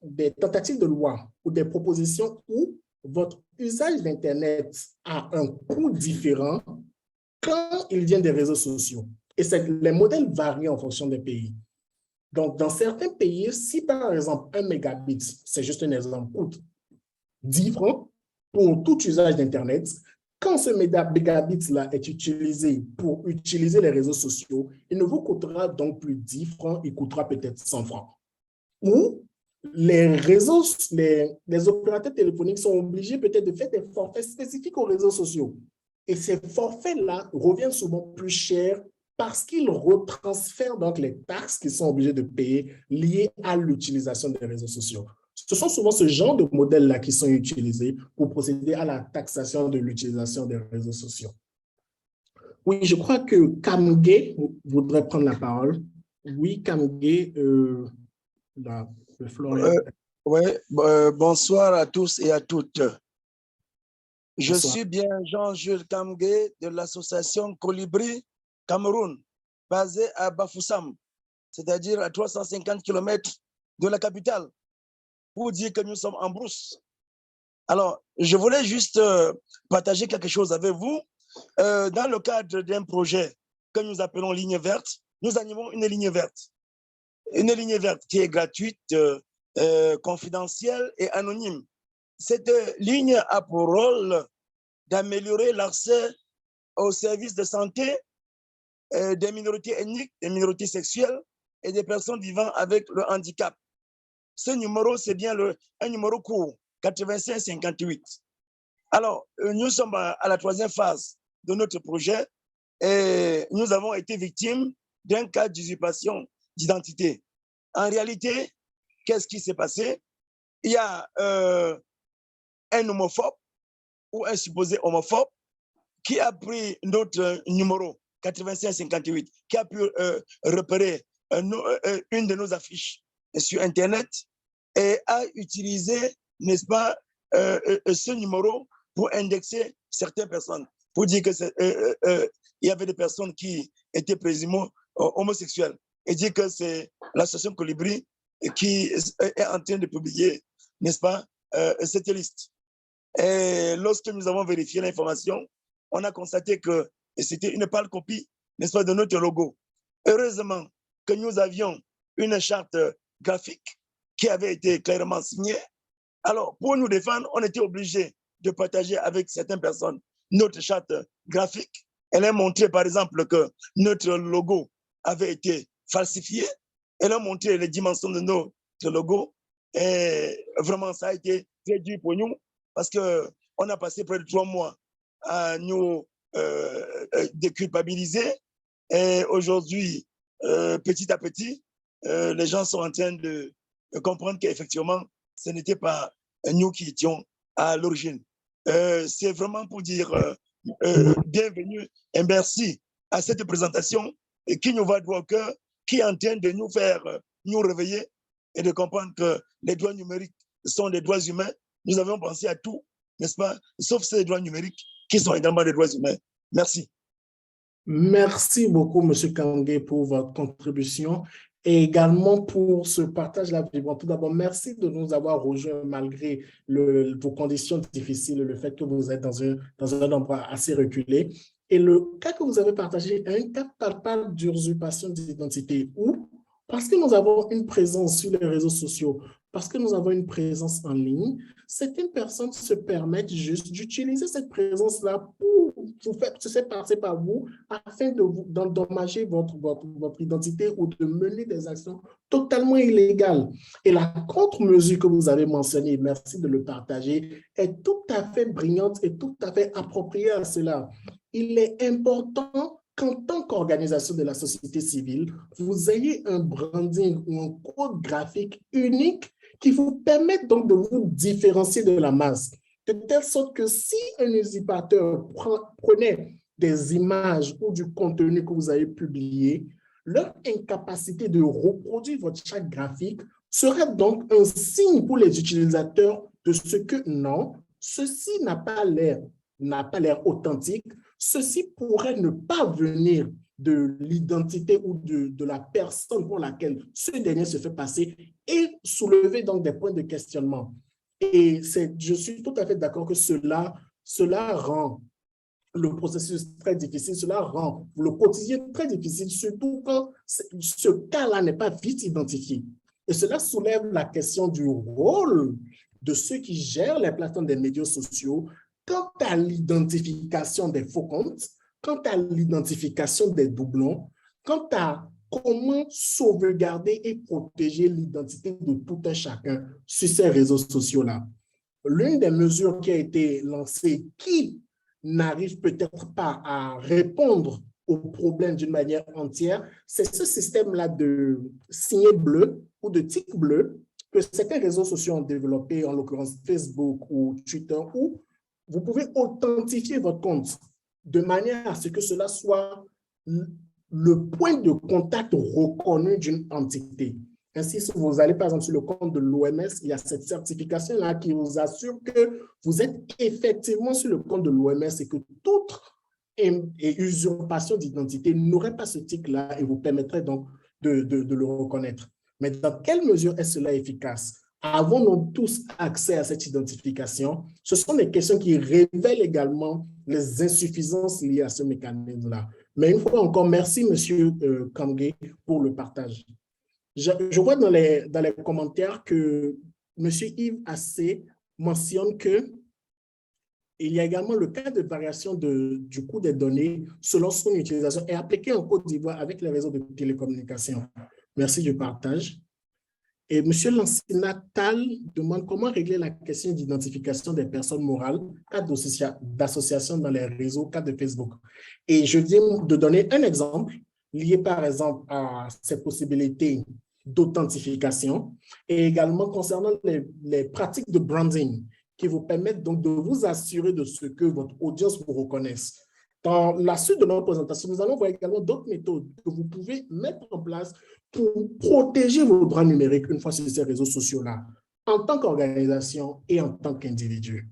des tentatives de loi ou des propositions où votre usage d'Internet a un coût différent quand il vient des réseaux sociaux, et les modèles varient en fonction des pays. Donc, dans certains pays, si par exemple 1 mégabit, c'est juste un exemple, coûte 10 francs pour tout usage d'Internet, quand ce mégabit-là est utilisé pour utiliser les réseaux sociaux, il ne vous coûtera donc plus 10 francs, il coûtera peut-être 100 francs. Ou les opérateurs téléphoniques sont obligés peut-être de faire des forfaits spécifiques aux réseaux sociaux. Et ces forfaits-là reviennent souvent plus chers parce qu'ils retransfèrent donc les taxes qu'ils sont obligés de payer liées à l'utilisation des réseaux sociaux. Ce sont souvent ce genre de modèles-là qui sont utilisés pour procéder à la taxation de l'utilisation des réseaux sociaux. Oui, je crois que Kamge voudrait prendre la parole. Oui, Kamge, le Florian. Oui, bonsoir à tous et à toutes. Je Bonsoir. suis bien Jean-Jules Kamge de l'association Colibri Cameroun, basée à Bafoussam, c'est-à-dire à 350 km de la capitale, pour dire que nous sommes en brousse. Alors, je voulais juste partager quelque chose avec vous. Dans le cadre d'un projet que nous appelons Ligne Verte, nous animons une ligne verte. Une ligne verte qui est gratuite, confidentielle et anonyme. Cette ligne a pour rôle d'améliorer l'accès aux services de santé des minorités ethniques, des minorités sexuelles et des personnes vivant avec le handicap. Ce numéro, c'est bien un numéro court, 8558. Alors, nous sommes à la 3e phase de notre projet et nous avons été victimes d'un cas d'usurpation d'identité. En réalité, qu'est-ce qui s'est passé? Il y a un homophobe ou un supposé homophobe qui a pris notre numéro 8558, qui a pu repérer une de nos affiches sur Internet et a utilisé, n'est-ce pas, ce numéro pour indexer certaines personnes, pour dire que il y avait des personnes qui étaient présumément homosexuelles, et dire que c'est l'association Colibri qui est en train de publier, n'est-ce pas, cette liste. Et lorsque nous avons vérifié l'information, on a constaté que c'était une pâle copie, n'est-ce pas, de notre logo. Heureusement que nous avions une charte graphique qui avait été clairement signée. Alors, pour nous défendre, on était obligé de partager avec certaines personnes notre charte graphique. Elle a montré, par exemple, que notre logo avait été falsifié. Elle a montré les dimensions de notre logo. Et vraiment, ça a été très dur pour nous parce qu'on a passé près de 3 mois à nous déculpabiliser. Et aujourd'hui, petit à petit, les gens sont en train de comprendre qu'effectivement, ce n'était pas nous qui étions à l'origine. C'est vraiment pour dire bienvenue et merci à cette présentation qui nous va droit au cœur, qui est en train de nous faire nous réveiller et de comprendre que les droits numériques sont des droits humains. Nous avons pensé à tout, n'est-ce pas, sauf ces droits numériques qui sont également des droits humains. Merci. Merci beaucoup, M. Kamge, pour votre contribution et également pour ce partage-là vivant. Tout d'abord, merci de nous avoir rejoints malgré vos conditions difficiles, le fait que vous êtes dans un endroit assez reculé. Et le cas que vous avez partagé est un cas palpable d'usurpation d'identité où, parce que nous avons une présence sur les réseaux sociaux, parce que nous avons une présence en ligne, certaines personnes se permettent juste d'utiliser cette présence-là pour vous faire se faire passer par vous afin d'endommager votre identité ou de mener des actions totalement illégales. Et la contre-mesure que vous avez mentionnée, merci de le partager, est tout à fait brillante et tout à fait appropriée à cela. Il est important qu'en tant qu'organisation de la société civile, vous ayez un branding ou un code graphique unique qui vous permette donc de vous différencier de la masse, de telle sorte que si un usurpateur prenait des images ou du contenu que vous avez publié, leur incapacité de reproduire votre charte graphique serait donc un signe pour les utilisateurs de ce que non, ceci n'a pas l'air authentique, ceci pourrait ne pas venir de l'identité ou de la personne pour laquelle ce dernier se fait passer et soulever donc des points de questionnement. Et je suis tout à fait d'accord que cela rend le processus très difficile, cela rend le quotidien très difficile, surtout quand ce cas-là n'est pas vite identifié. Et cela soulève la question du rôle de ceux qui gèrent les plateformes des médias sociaux quant à l'identification des faux comptes, quant à l'identification des doublons, quant à comment sauvegarder et protéger l'identité de tout un chacun sur ces réseaux sociaux-là. L'une des mesures qui a été lancée, qui n'arrive peut-être pas à répondre aux problèmes d'une manière entière, c'est ce système-là de signet bleu ou de tic bleu que certains réseaux sociaux ont développé, en l'occurrence Facebook ou Twitter, où vous pouvez authentifier votre compte de manière à ce que cela soit le point de contact reconnu d'une entité. Ainsi, si vous allez par exemple sur le compte de l'OMS, il y a cette certification-là qui vous assure que vous êtes effectivement sur le compte de l'OMS et que toute usurpation d'identité n'aurait pas ce tic-là et vous permettrait donc de le reconnaître. Mais dans quelle mesure est cela efficace? Avons-nous tous accès à cette identification? Ce sont des questions qui révèlent également les insuffisances liées à ce mécanisme-là. Mais une fois encore, merci, M. Kangé, pour le partage. Je vois dans les commentaires que M. Yves Assé mentionne qu'il y a également le cas de variation du coût des données selon son utilisation et appliqué en Côte d'Ivoire avec les réseaux de télécommunications. Merci du partage. Et M. Lancina Tal demande comment régler la question d'identification des personnes morales, cas d'association dans les réseaux, cas de Facebook. Et je viens de donner un exemple lié par exemple à ces possibilités d'authentification et également concernant les pratiques de branding qui vous permettent donc de vous assurer de ce que votre audience vous reconnaisse. Dans la suite de notre présentation, nous allons voir également d'autres méthodes que vous pouvez mettre en place pour protéger vos droits numériques une fois sur ces réseaux sociaux-là, en tant qu'organisation et en tant qu'individu.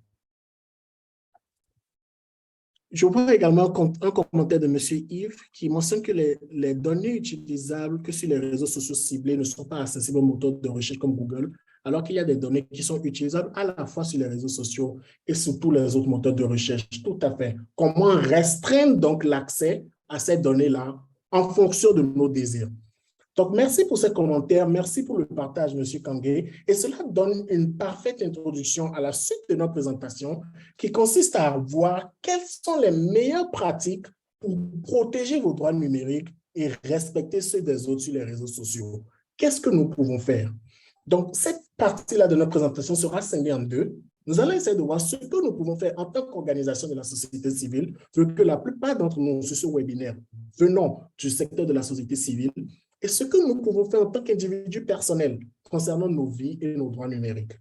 Je vois également un commentaire de M. Yves qui mentionne que les données utilisables que sur les réseaux sociaux ciblés ne sont pas accessibles aux moteurs de recherche comme Google, alors qu'il y a des données qui sont utilisables à la fois sur les réseaux sociaux et sur tous les autres moteurs de recherche. Tout à fait. Comment restreindre donc l'accès à ces données-là en fonction de nos désirs? Donc, merci pour ces commentaires, merci pour le partage, M. Kangé. Et cela donne une parfaite introduction à la suite de notre présentation qui consiste à voir quelles sont les meilleures pratiques pour protéger vos droits numériques et respecter ceux des autres sur les réseaux sociaux. Qu'est-ce que nous pouvons faire? Donc, cette partie-là de notre présentation sera scindée en deux. Nous allons essayer de voir ce que nous pouvons faire en tant qu'organisation de la société civile, vu que la plupart d'entre nous sur ce webinaire venons du secteur de la société civile, et ce que nous pouvons faire en tant qu'individus personnels concernant nos vies et nos droits numériques.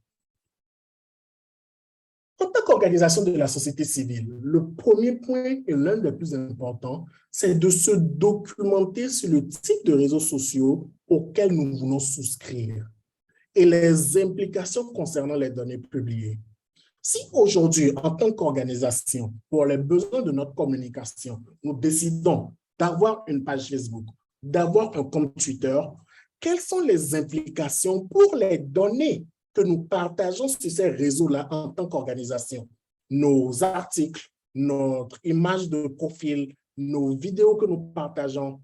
En tant qu'organisation de la société civile, le premier point et l'un des plus importants, c'est de se documenter sur le type de réseaux sociaux auxquels nous voulons souscrire et les implications concernant les données publiées. Si aujourd'hui, en tant qu'organisation, pour les besoins de notre communication, nous décidons d'avoir une page Facebook, d'avoir un compte Twitter, quelles sont les implications pour les données que nous partageons sur ces réseaux-là en tant qu'organisation? Nos articles, notre image de profil, nos vidéos que nous partageons,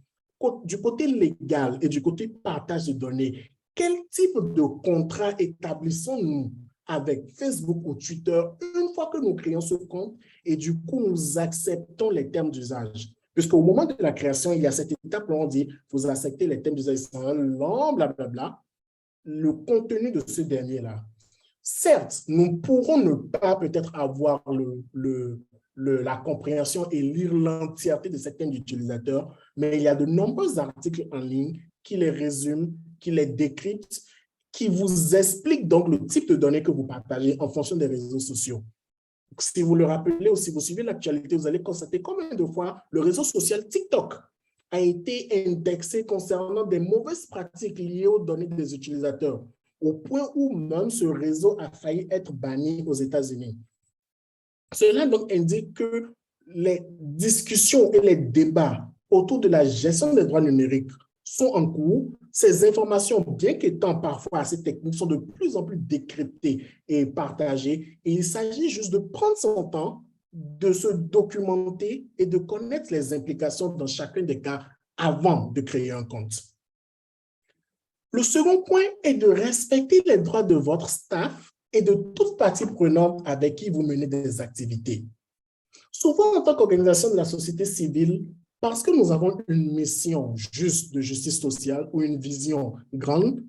du côté légal et du côté partage de données, quel type de contrat établissons-nous avec Facebook ou Twitter une fois que nous créons ce compte et du coup nous acceptons les termes d'usage? Puisqu'au moment de la création, il y a cette étape où on dit vous acceptez les termes d'usage sans long, blablabla, le contenu de ce dernier-là. Certes, nous pourrons ne pas peut-être avoir la compréhension et lire l'entièreté de ces termes d'utilisateurs, mais il y a de nombreux articles en ligne qui les résument, qui les décryptent, qui vous expliquent donc le type de données que vous partagez en fonction des réseaux sociaux. Si vous le rappelez ou si vous suivez l'actualité, vous allez constater combien de fois le réseau social TikTok a été indexé concernant des mauvaises pratiques liées aux données des utilisateurs, au point où même ce réseau a failli être banni aux États-Unis. Cela donc indique que les discussions et les débats autour de la gestion des droits numériques sont en cours. Ces informations, bien qu'étant parfois assez techniques, sont de plus en plus décryptées et partagées. Et il s'agit juste de prendre son temps, de se documenter et de connaître les implications dans chacun des cas avant de créer un compte. Le second point est de respecter les droits de votre staff et de toute partie prenante avec qui vous menez des activités. Souvent, en tant qu'organisation de la société civile, parce que nous avons une mission juste de justice sociale ou une vision grande,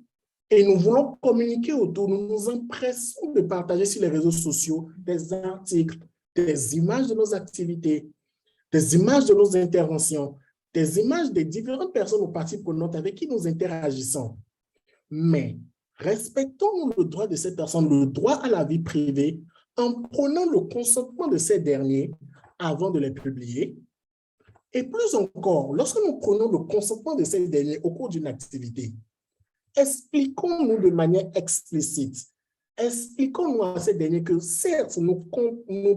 et nous voulons communiquer autour, nous nous empressons de partager sur les réseaux sociaux des articles, des images de nos activités, des images de nos interventions, des images des différentes personnes ou parties prenantes avec qui nous interagissons. Mais respectons le droit de ces personnes, le droit à la vie privée, en prenant le consentement de ces derniers avant de les publier. Et plus encore, lorsque nous prenons le consentement de ces derniers au cours d'une activité, expliquons-nous de manière explicite, expliquons-nous à ces derniers que certes, nous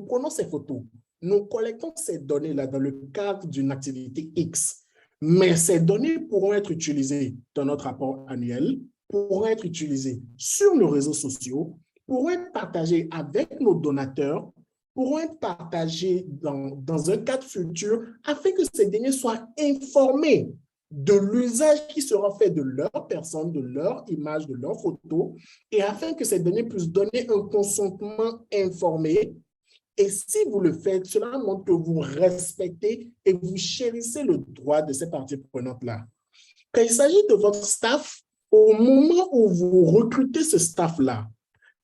prenons ces photos, nous collectons ces données-là dans le cadre d'une activité X, mais ces données pourront être utilisées dans notre rapport annuel, pourront être utilisées sur nos réseaux sociaux, pourront être partagées avec nos donateurs, pourront être partagées dans un cadre futur afin que ces derniers soient informés de l'usage qui sera fait de leur personne, de leur image, de leurs photos, et afin que ces données puissent donner un consentement informé. Et si vous le faites, cela montre que vous respectez et vous chérissez le droit de ces parties prenantes-là. Quand il s'agit de votre staff, au moment où vous recrutez ce staff-là,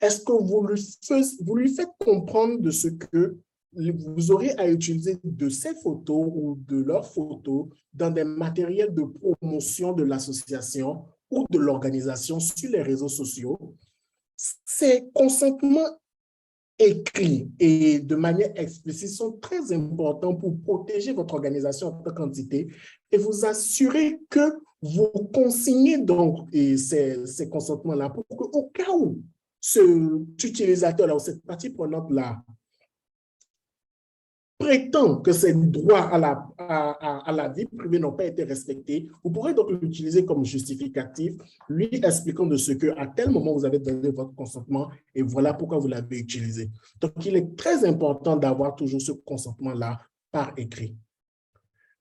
est-ce que vous lui faites comprendre de ce que vous aurez à utiliser de ces photos ou de leurs photos dans des matériels de promotion de l'association ou de l'organisation sur les réseaux sociaux? Ces consentements écrits et de manière explicite sont très importants pour protéger votre organisation en tant qu'entité et vous assurer que vous consignez donc ces consentements-là pour qu'au cas où cet utilisateur-là ou cette partie prenante-là prétend que ses droits à la vie privée n'ont pas été respectés, vous pourrez donc l'utiliser comme justificatif, lui expliquant de ce qu'à tel moment vous avez donné votre consentement et voilà pourquoi vous l'avez utilisé. Donc, il est très important d'avoir toujours ce consentement-là par écrit.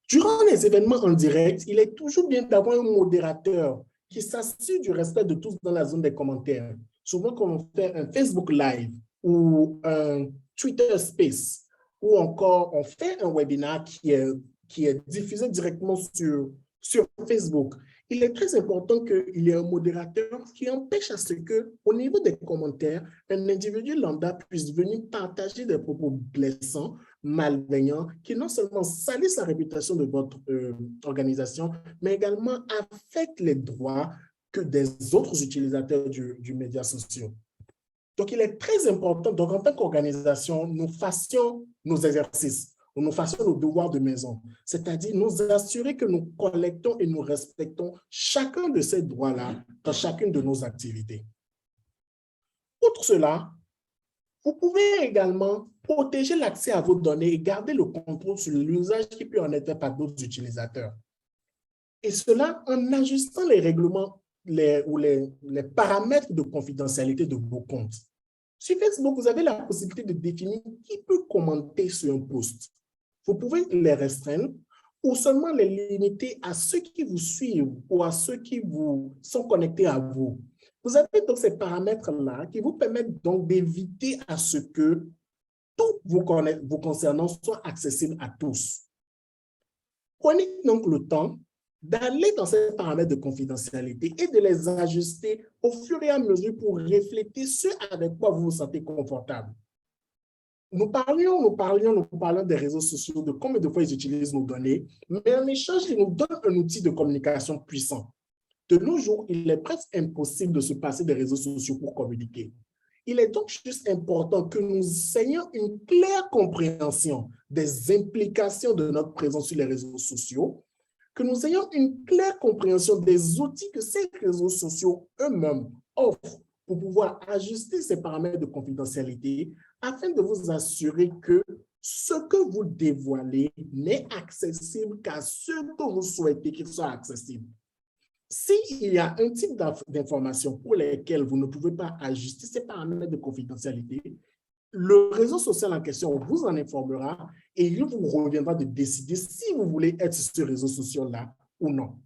Durant les événements en direct, il est toujours bien d'avoir un modérateur qui s'assure du respect de tous dans la zone des commentaires. Souvent, quand on fait un Facebook Live ou un Twitter Space, ou encore on fait un webinaire qui est diffusé directement sur Facebook, il est très important qu'il y ait un modérateur qui empêche à ce qu'au niveau des commentaires, un individu lambda puisse venir partager des propos blessants, malveillants, qui non seulement salissent la réputation de votre organisation, mais également affectent les droits que des autres utilisateurs du média social. Donc, il est très important, donc en tant qu'organisation, nous fassions nos exercices, ou nous fassions nos devoirs de maison, c'est-à-dire nous assurer que nous collectons et nous respectons chacun de ces droits-là dans chacune de nos activités. Outre cela, vous pouvez également protéger l'accès à vos données et garder le contrôle sur l'usage qui peut en être fait par d'autres utilisateurs. Et cela en ajustant les règlements ou les paramètres de confidentialité de vos comptes. Sur Facebook, vous avez la possibilité de définir qui peut commenter sur un post. Vous pouvez les restreindre ou seulement les limiter à ceux qui vous suivent ou à ceux qui vous sont connectés à vous. Vous avez donc ces paramètres-là qui vous permettent donc d'éviter à ce que tout vous concernant soit accessible à tous. Prenez donc le temps d'aller dans ces paramètres de confidentialité et de les ajuster au fur et à mesure pour refléter ce avec quoi vous vous sentez confortable. Nous parlions des réseaux sociaux, de combien de fois ils utilisent nos données, mais en échange, ils nous donnent un outil de communication puissant. De nos jours, il est presque impossible de se passer des réseaux sociaux pour communiquer. Il est donc juste important que nous ayons une claire compréhension des implications de notre présence sur les réseaux sociaux, que nous ayons une claire compréhension des outils que ces réseaux sociaux eux-mêmes offrent pour pouvoir ajuster ces paramètres de confidentialité afin de vous assurer que ce que vous dévoilez n'est accessible qu'à ceux que vous souhaitez qu'il soit accessible. S'il y a un type d'information pour lesquelles vous ne pouvez pas ajuster ces paramètres de confidentialité, le réseau social en question vous en informera et il vous reviendra de décider si vous voulez être sur ce réseau social-là ou non.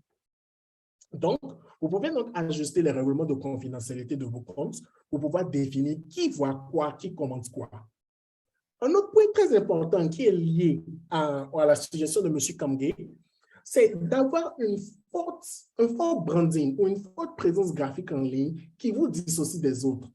Donc, vous pouvez donc ajuster les règlements de confidentialité de vos comptes pour pouvoir définir qui voit quoi, qui commente quoi. Un autre point très important qui est lié à la suggestion de M. Kamge, c'est d'avoir un fort branding ou une forte présence graphique en ligne qui vous dissocie des autres.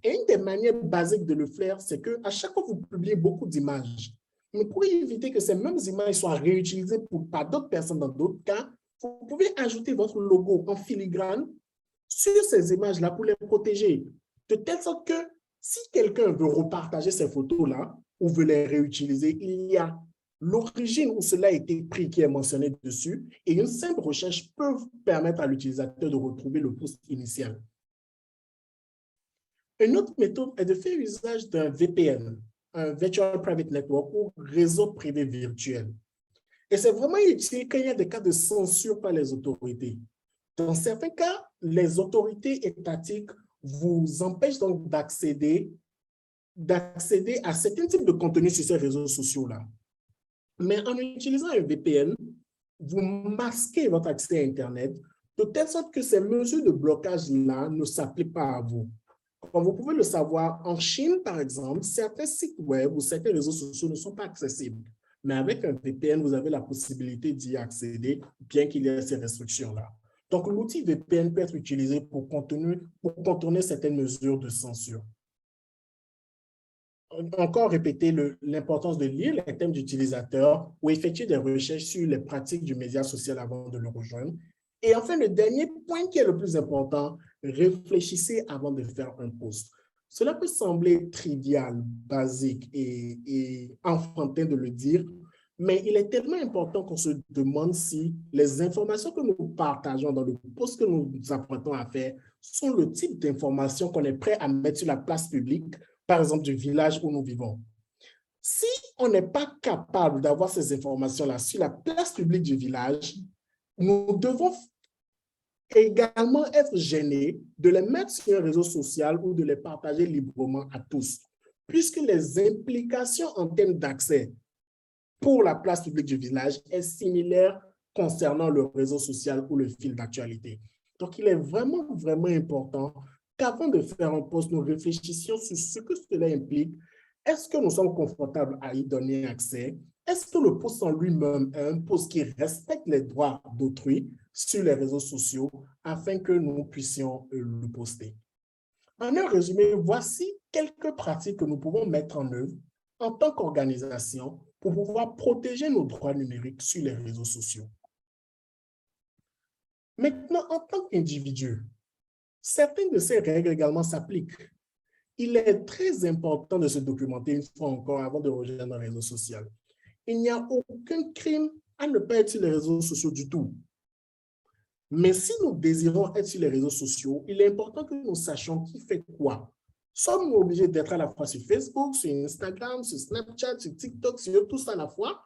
Et une des manières basiques de le faire, c'est qu'à chaque fois que vous publiez beaucoup d'images, mais pour éviter que ces mêmes images soient réutilisées par d'autres personnes dans d'autres cas, vous pouvez ajouter votre logo en filigrane sur ces images-là pour les protéger, de telle sorte que si quelqu'un veut repartager ces photos-là ou veut les réutiliser, il y a l'origine où cela a été pris qui est mentionné dessus et une simple recherche peut permettre à l'utilisateur de retrouver le post initial. Une autre méthode est de faire usage d'un VPN, un Virtual Private Network ou réseau privé virtuel. Et c'est vraiment utile quand il y a des cas de censure par les autorités. Dans certains cas, les autorités étatiques vous empêchent donc d'accéder à certains types de contenus sur ces réseaux sociaux-là. Mais en utilisant un VPN, vous masquez votre accès à Internet de telle sorte que ces mesures de blocage-là ne s'appliquent pas à vous. Comme vous pouvez le savoir, en Chine, par exemple, certains sites web ou certains réseaux sociaux ne sont pas accessibles. Mais avec un VPN, vous avez la possibilité d'y accéder, bien qu'il y ait ces restrictions-là. Donc, l'outil VPN peut être utilisé pour contourner certaines mesures de censure. Encore répéter l'importance de lire les thèmes d'utilisateurs ou effectuer des recherches sur les pratiques du média social avant de le rejoindre. Et enfin, le dernier point qui est le plus important, réfléchissez avant de faire un post. Cela peut sembler trivial, basique et enfantin de le dire, mais il est tellement important qu'on se demande si les informations que nous partageons dans le post que nous nous apprêtons à faire sont le type d'informations qu'on est prêt à mettre sur la place publique, par exemple du village où nous vivons. Si on n'est pas capable d'avoir ces informations-là sur la place publique du village, nous devons également être gênés de les mettre sur un réseau social ou de les partager librement à tous, puisque les implications en termes d'accès pour la place publique du village est similaire concernant le réseau social ou le fil d'actualité. Donc, il est vraiment, vraiment important qu'avant de faire un post, nous réfléchissions sur ce que cela implique. Est-ce que nous sommes confortables à y donner accès? Est-ce que le post en lui-même est un post qui respecte les droits d'autrui sur les réseaux sociaux afin que nous puissions le poster? En un résumé, voici quelques pratiques que nous pouvons mettre en œuvre en tant qu'organisation pour pouvoir protéger nos droits numériques sur les réseaux sociaux. Maintenant, en tant qu'individu, certaines de ces règles également s'appliquent. Il est très important de se documenter une fois encore avant de rejoindre un réseau social. Il n'y a aucun crime à ne pas être sur les réseaux sociaux du tout. Mais si nous désirons être sur les réseaux sociaux, il est important que nous sachions qui fait quoi. Sommes-nous obligés d'être à la fois sur Facebook, sur Instagram, sur Snapchat, sur TikTok, sur eux tous à la fois?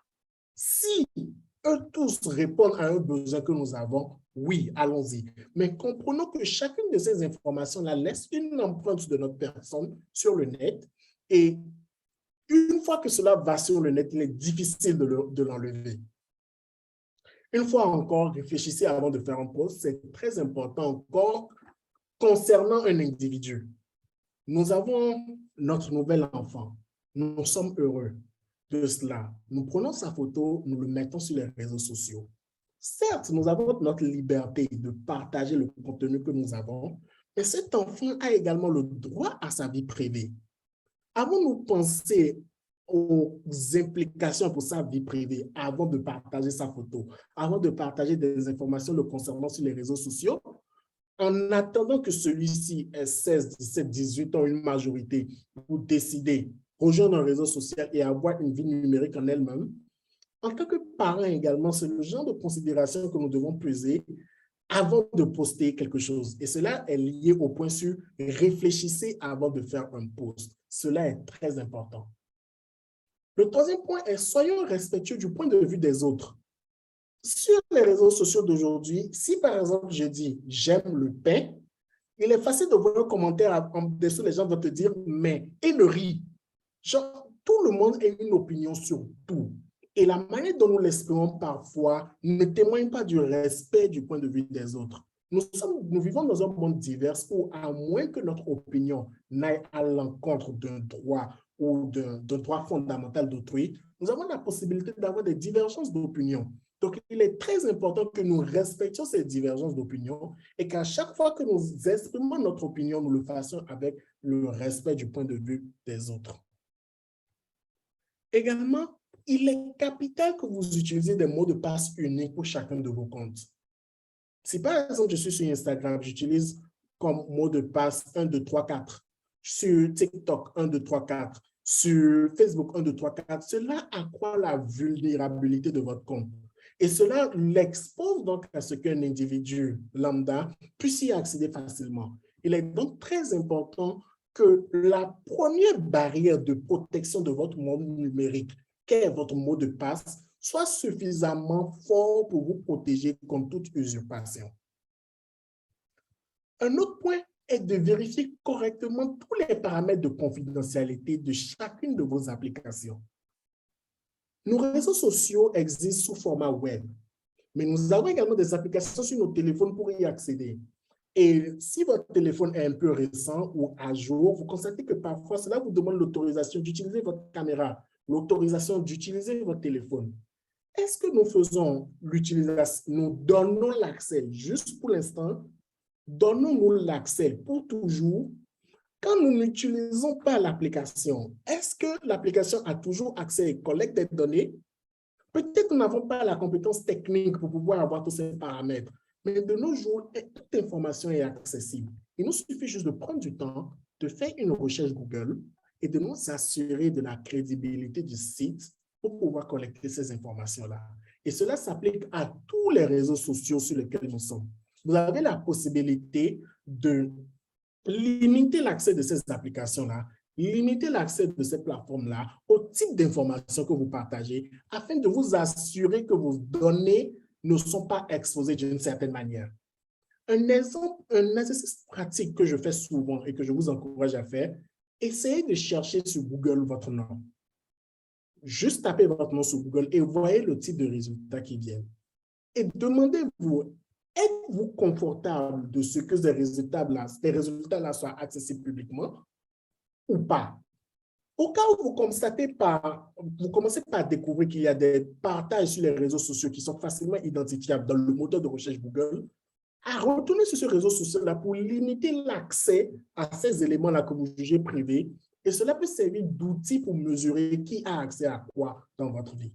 Si eux tous répondent à un besoin que nous avons, oui, allons-y. Mais comprenons que chacune de ces informations-là laisse une empreinte de notre personne sur le net et une fois que cela va sur le net, il est difficile de l'enlever. Une fois encore, réfléchissez avant de faire un post. C'est très important encore concernant un individu. Nous avons notre nouvel enfant. Nous sommes heureux de cela. Nous prenons sa photo, nous le mettons sur les réseaux sociaux. Certes, nous avons notre liberté de partager le contenu que nous avons, mais cet enfant a également le droit à sa vie privée. Avons-nous pensé aux implications pour sa vie privée avant de partager sa photo, avant de partager des informations le concernant sur les réseaux sociaux? En attendant que celui-ci ait 16, 17, 18 ans, une majorité, pour décider, rejoindre un réseau social et avoir une vie numérique en elle-même, en tant que parent également, c'est le genre de considération que nous devons peser avant de poster quelque chose. Et cela est lié au point sur réfléchissez avant de faire un post. Cela est très important. Le troisième point est soyons respectueux du point de vue des autres. Sur les réseaux sociaux d'aujourd'hui, si par exemple je dis « j'aime le pain », il est facile de voir un commentaire en dessous, les gens vont te dire « mais et le riz ». Genre, tout le monde a une opinion sur tout. Et la manière dont nous l'exprimons parfois ne témoigne pas du respect du point de vue des autres. Nous vivons dans un monde divers où, à moins que notre opinion n'aille à l'encontre d'un droit ou d'un droit fondamental d'autrui, nous avons la possibilité d'avoir des divergences d'opinion. Donc, il est très important que nous respections ces divergences d'opinion et qu'à chaque fois que nous exprimons notre opinion, nous le fassions avec le respect du point de vue des autres. Également, il est capital que vous utilisez des mots de passe uniques pour chacun de vos comptes. Si par exemple, je suis sur Instagram, j'utilise comme mot de passe 1, 2, 3, 4. Sur TikTok, 1, 2, 3, 4. Sur Facebook, 1, 2, 3, 4. Cela accroît la vulnérabilité de votre compte. Et cela l'expose donc à ce qu'un individu lambda puisse y accéder facilement. Il est donc très important que la première barrière de protection de votre monde numérique, qu'est votre mot de passe, soit suffisamment fort pour vous protéger contre toute usurpation. Un autre point est de vérifier correctement tous les paramètres de confidentialité de chacune de vos applications. Nos réseaux sociaux existent sous format web, mais nous avons également des applications sur nos téléphones pour y accéder. Et si votre téléphone est un peu récent ou à jour, vous constatez que parfois, cela vous demande l'autorisation d'utiliser votre caméra, l'autorisation d'utiliser votre téléphone. Est-ce que nous faisons l'utilisation, nous donnons l'accès juste pour l'instant, donnons-nous l'accès pour toujours? Quand nous n'utilisons pas l'application, est-ce que l'application a toujours accès et collecte des données? Peut-être que nous n'avons pas la compétence technique pour pouvoir avoir tous ces paramètres, mais de nos jours, toute information est accessible. Il nous suffit juste de prendre du temps, de faire une recherche Google et de nous assurer de la crédibilité du site pour pouvoir collecter ces informations-là. Et cela s'applique à tous les réseaux sociaux sur lesquels nous sommes. Vous avez la possibilité de limiter l'accès de ces applications-là, limiter l'accès de ces plateformes-là au type d'informations que vous partagez afin de vous assurer que vos données ne sont pas exposées d'une certaine manière. Un exemple, un exercice pratique que je fais souvent et que je vous encourage à faire, essayez de chercher sur Google votre nom. Juste tapez votre nom sur Google et voyez le type de résultats qui viennent. Et demandez-vous, êtes-vous confortable de ce que ces résultats-là soient accessibles publiquement ou pas? Au cas où vous commencez par découvrir qu'il y a des partages sur les réseaux sociaux qui sont facilement identifiables dans le moteur de recherche Google, à retourner sur ce réseau social-là pour limiter l'accès à ces éléments-là que vous jugez privés, et cela peut servir d'outil pour mesurer qui a accès à quoi dans votre vie.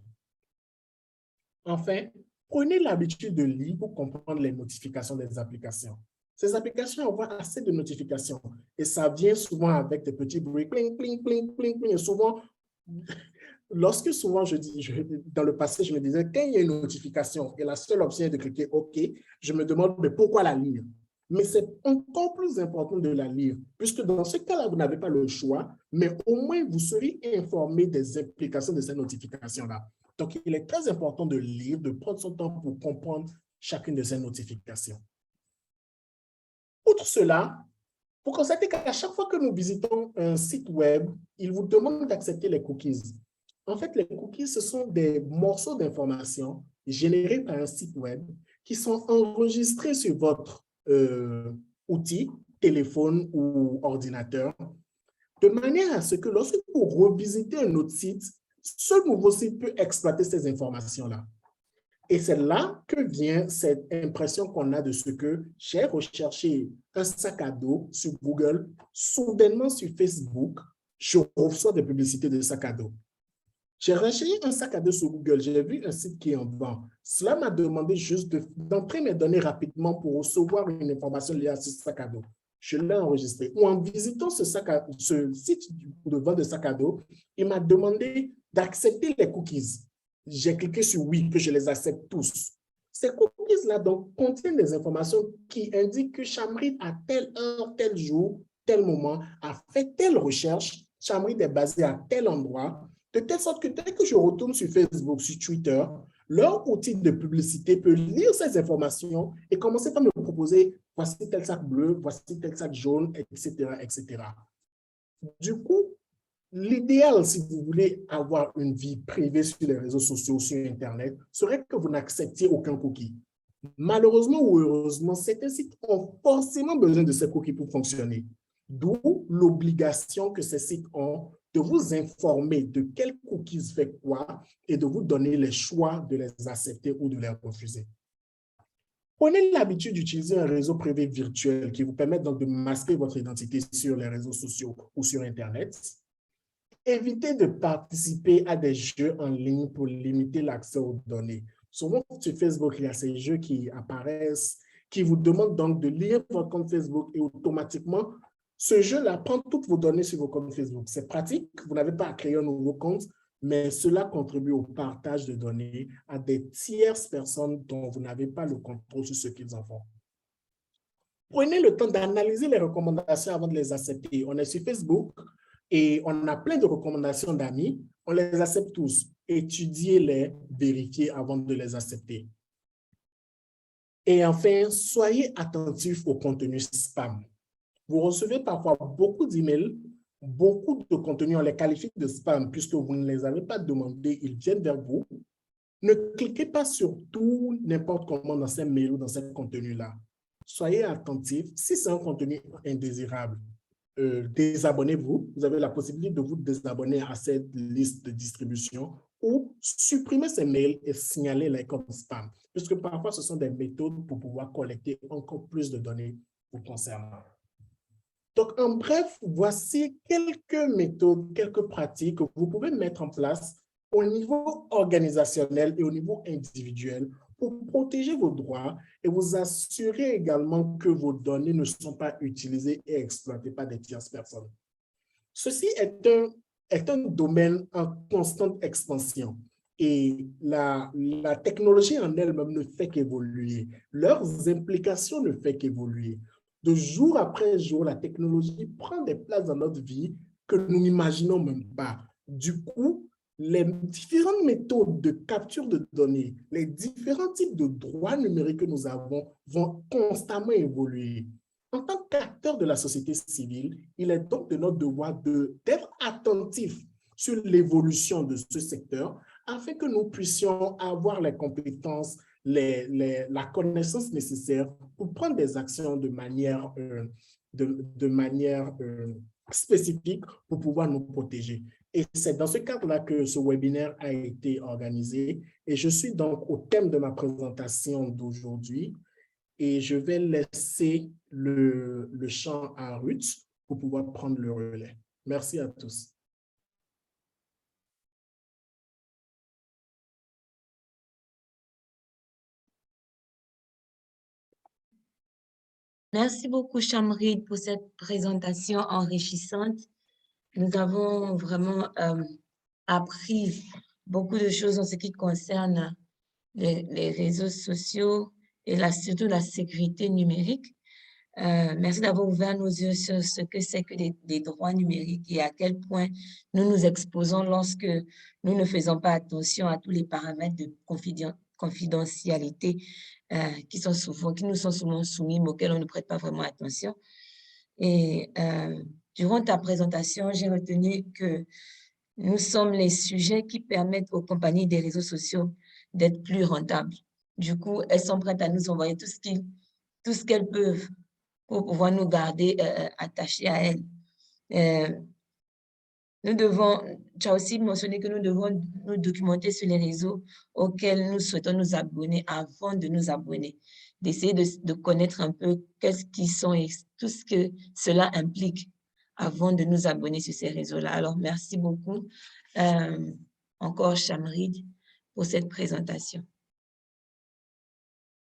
Enfin, prenez l'habitude de lire pour comprendre les notifications des applications. Ces applications envoient assez de notifications et ça vient souvent avec des petits bruits, pling, pling, pling, pling, pling. Et souvent, dans le passé, je me disais, quand il y a une notification et la seule option est de cliquer OK, je me demande, mais pourquoi la lire? Mais c'est encore plus important de la lire, puisque dans ce cas-là, vous n'avez pas le choix, mais au moins vous serez informé des implications de ces notifications-là. Donc, il est très important de lire, de prendre son temps pour comprendre chacune de ces notifications. Outre cela, vous constatez qu'à chaque fois que nous visitons un site web, il vous demande d'accepter les cookies. En fait, les cookies, ce sont des morceaux d'informations générés par un site web qui sont enregistrés sur votre outil, téléphone ou ordinateur, de manière à ce que lorsque vous revisitez un autre site, ce nouveau site peut exploiter ces informations-là. Et c'est là que vient cette impression qu'on a de ce que j'ai recherché un sac à dos sur Google, soudainement sur Facebook, je reçois des publicités de sac à dos. J'ai recherché un sac à dos sur Google, j'ai vu un site qui en vend. Cela m'a demandé juste d'entrer mes données rapidement pour recevoir une information liée à ce sac à dos. Je l'ai enregistré. Ou en visitant ce site de vente de sac à dos, il m'a demandé d'accepter les cookies. J'ai cliqué sur oui, que je les accepte tous. Ces cookies-là donc contiennent des informations qui indiquent que Chamrid à telle heure, tel jour, tel moment a fait telle recherche, Chamrid est basé à tel endroit, de telle sorte que dès que je retourne sur Facebook, sur Twitter, leur outil de publicité peut lire ces informations et commencer par me proposer voici tel sac bleu, voici tel sac jaune, etc., etc. Du coup, l'idéal, si vous voulez avoir une vie privée sur les réseaux sociaux, sur Internet, serait que vous n'acceptiez aucun cookie. Malheureusement ou heureusement, certains sites ont forcément besoin de ces cookies pour fonctionner. D'où l'obligation que ces sites ont de vous informer de quel cookies fait quoi et de vous donner les choix de les accepter ou de les refuser. Prenez l'habitude d'utiliser un réseau privé virtuel qui vous permet donc de masquer votre identité sur les réseaux sociaux ou sur Internet. Évitez de participer à des jeux en ligne pour limiter l'accès aux données. Souvent, sur Facebook, il y a ces jeux qui apparaissent, qui vous demandent donc de lire votre compte Facebook et automatiquement, ce jeu-là prend toutes vos données sur vos comptes Facebook. C'est pratique, vous n'avez pas à créer un nouveau compte, mais cela contribue au partage de données à des tierces personnes dont vous n'avez pas le contrôle sur ce qu'ils en font. Prenez le temps d'analyser les recommandations avant de les accepter. On est sur Facebook et on a plein de recommandations d'amis. On les accepte tous. Étudiez-les, vérifiez avant de les accepter. Et enfin, soyez attentifs au contenu spam. Vous recevez parfois beaucoup d'emails, beaucoup de contenus, on les qualifie de spam puisque vous ne les avez pas demandés, ils viennent vers vous. Ne cliquez pas sur tout n'importe comment dans ces mails ou dans ces contenus-là. Soyez attentifs. Si c'est un contenu indésirable, désabonnez-vous. Vous avez la possibilité de vous désabonner à cette liste de distribution ou supprimer ces mails et signaler-les comme spam, puisque parfois ce sont des méthodes pour pouvoir collecter encore plus de données vous concernant. Donc, en bref, voici quelques méthodes, quelques pratiques que vous pouvez mettre en place au niveau organisationnel et au niveau individuel pour protéger vos droits et vous assurer également que vos données ne sont pas utilisées et exploitées par des tierces personnes. Ceci est un domaine en constante expansion et la technologie en elle-même ne fait qu'évoluer. Leurs implications ne font qu'évoluer. De jour après jour, la technologie prend des places dans notre vie que nous n'imaginons même pas. Du coup, les différentes méthodes de capture de données, les différents types de droits numériques que nous avons vont constamment évoluer. En tant qu'acteur de la société civile, il est donc de notre devoir d'être attentifs sur l'évolution de ce secteur afin que nous puissions avoir les compétences, la connaissance nécessaire pour prendre des actions de manière spécifique pour pouvoir nous protéger. Et c'est dans ce cadre-là que ce webinaire a été organisé. Et je suis donc au thème de ma présentation d'aujourd'hui. Et je vais laisser le champ à Ruth pour pouvoir prendre le relais. Merci à tous. Merci beaucoup, Chamrid, pour cette présentation enrichissante. Nous avons vraiment appris beaucoup de choses en ce qui concerne les réseaux sociaux et surtout la sécurité numérique. Merci d'avoir ouvert nos yeux sur ce que c'est que des droits numériques et à quel point nous nous exposons lorsque nous ne faisons pas attention à tous les paramètres de confidentialité qui nous sont souvent soumis, mais auxquels on ne prête pas vraiment attention. Et durant ta présentation, j'ai retenu que nous sommes les sujets qui permettent aux compagnies des réseaux sociaux d'être plus rentables. Du coup, elles sont prêtes à nous envoyer tout ce qu'elles peuvent pour pouvoir nous garder attachés à elles. Tu as aussi mentionné que nous devons nous documenter sur les réseaux auxquels nous souhaitons nous abonner avant de nous abonner, d'essayer de connaître un peu qu'est-ce qu'ils sont et tout ce que cela implique avant de nous abonner sur ces réseaux-là. Alors, merci beaucoup encore, Chamrid, pour cette présentation.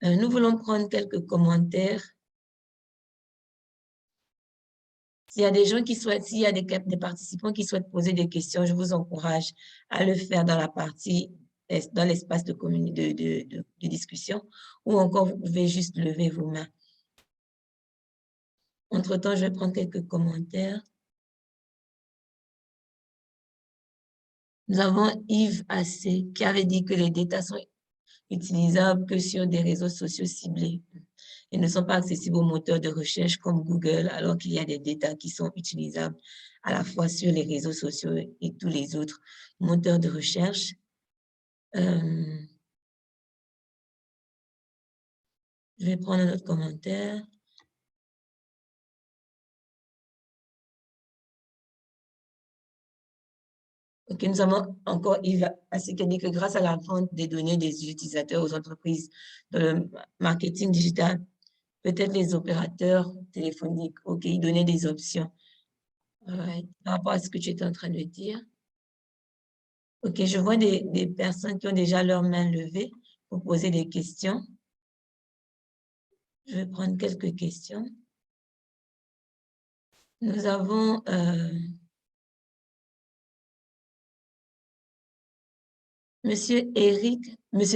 Nous voulons prendre quelques commentaires. S'il y a des gens qui souhaitent, s'il y a des participants qui souhaitent poser des questions, je vous encourage à le faire dans dans l'espace de discussion, ou encore vous pouvez juste lever vos mains. Entre-temps, je vais prendre quelques commentaires. Nous avons Yves Assé qui avait dit que les data sont utilisables que sur des réseaux sociaux ciblés. et ne sont pas accessibles aux moteurs de recherche comme Google, alors qu'il y a des data qui sont utilisables à la fois sur les réseaux sociaux et tous les autres moteurs de recherche. Je vais prendre un autre commentaire. Ok, nous avons encore Yves Assé qui dit que grâce à la vente des données des utilisateurs aux entreprises dans le marketing digital, peut-être les opérateurs téléphoniques, ok, ils donnaient des options. Right. Par rapport à ce que tu étais en train de dire. Ok, je vois des personnes qui ont déjà leurs mains levées pour poser des questions. Je vais prendre quelques questions. Nous avons Monsieur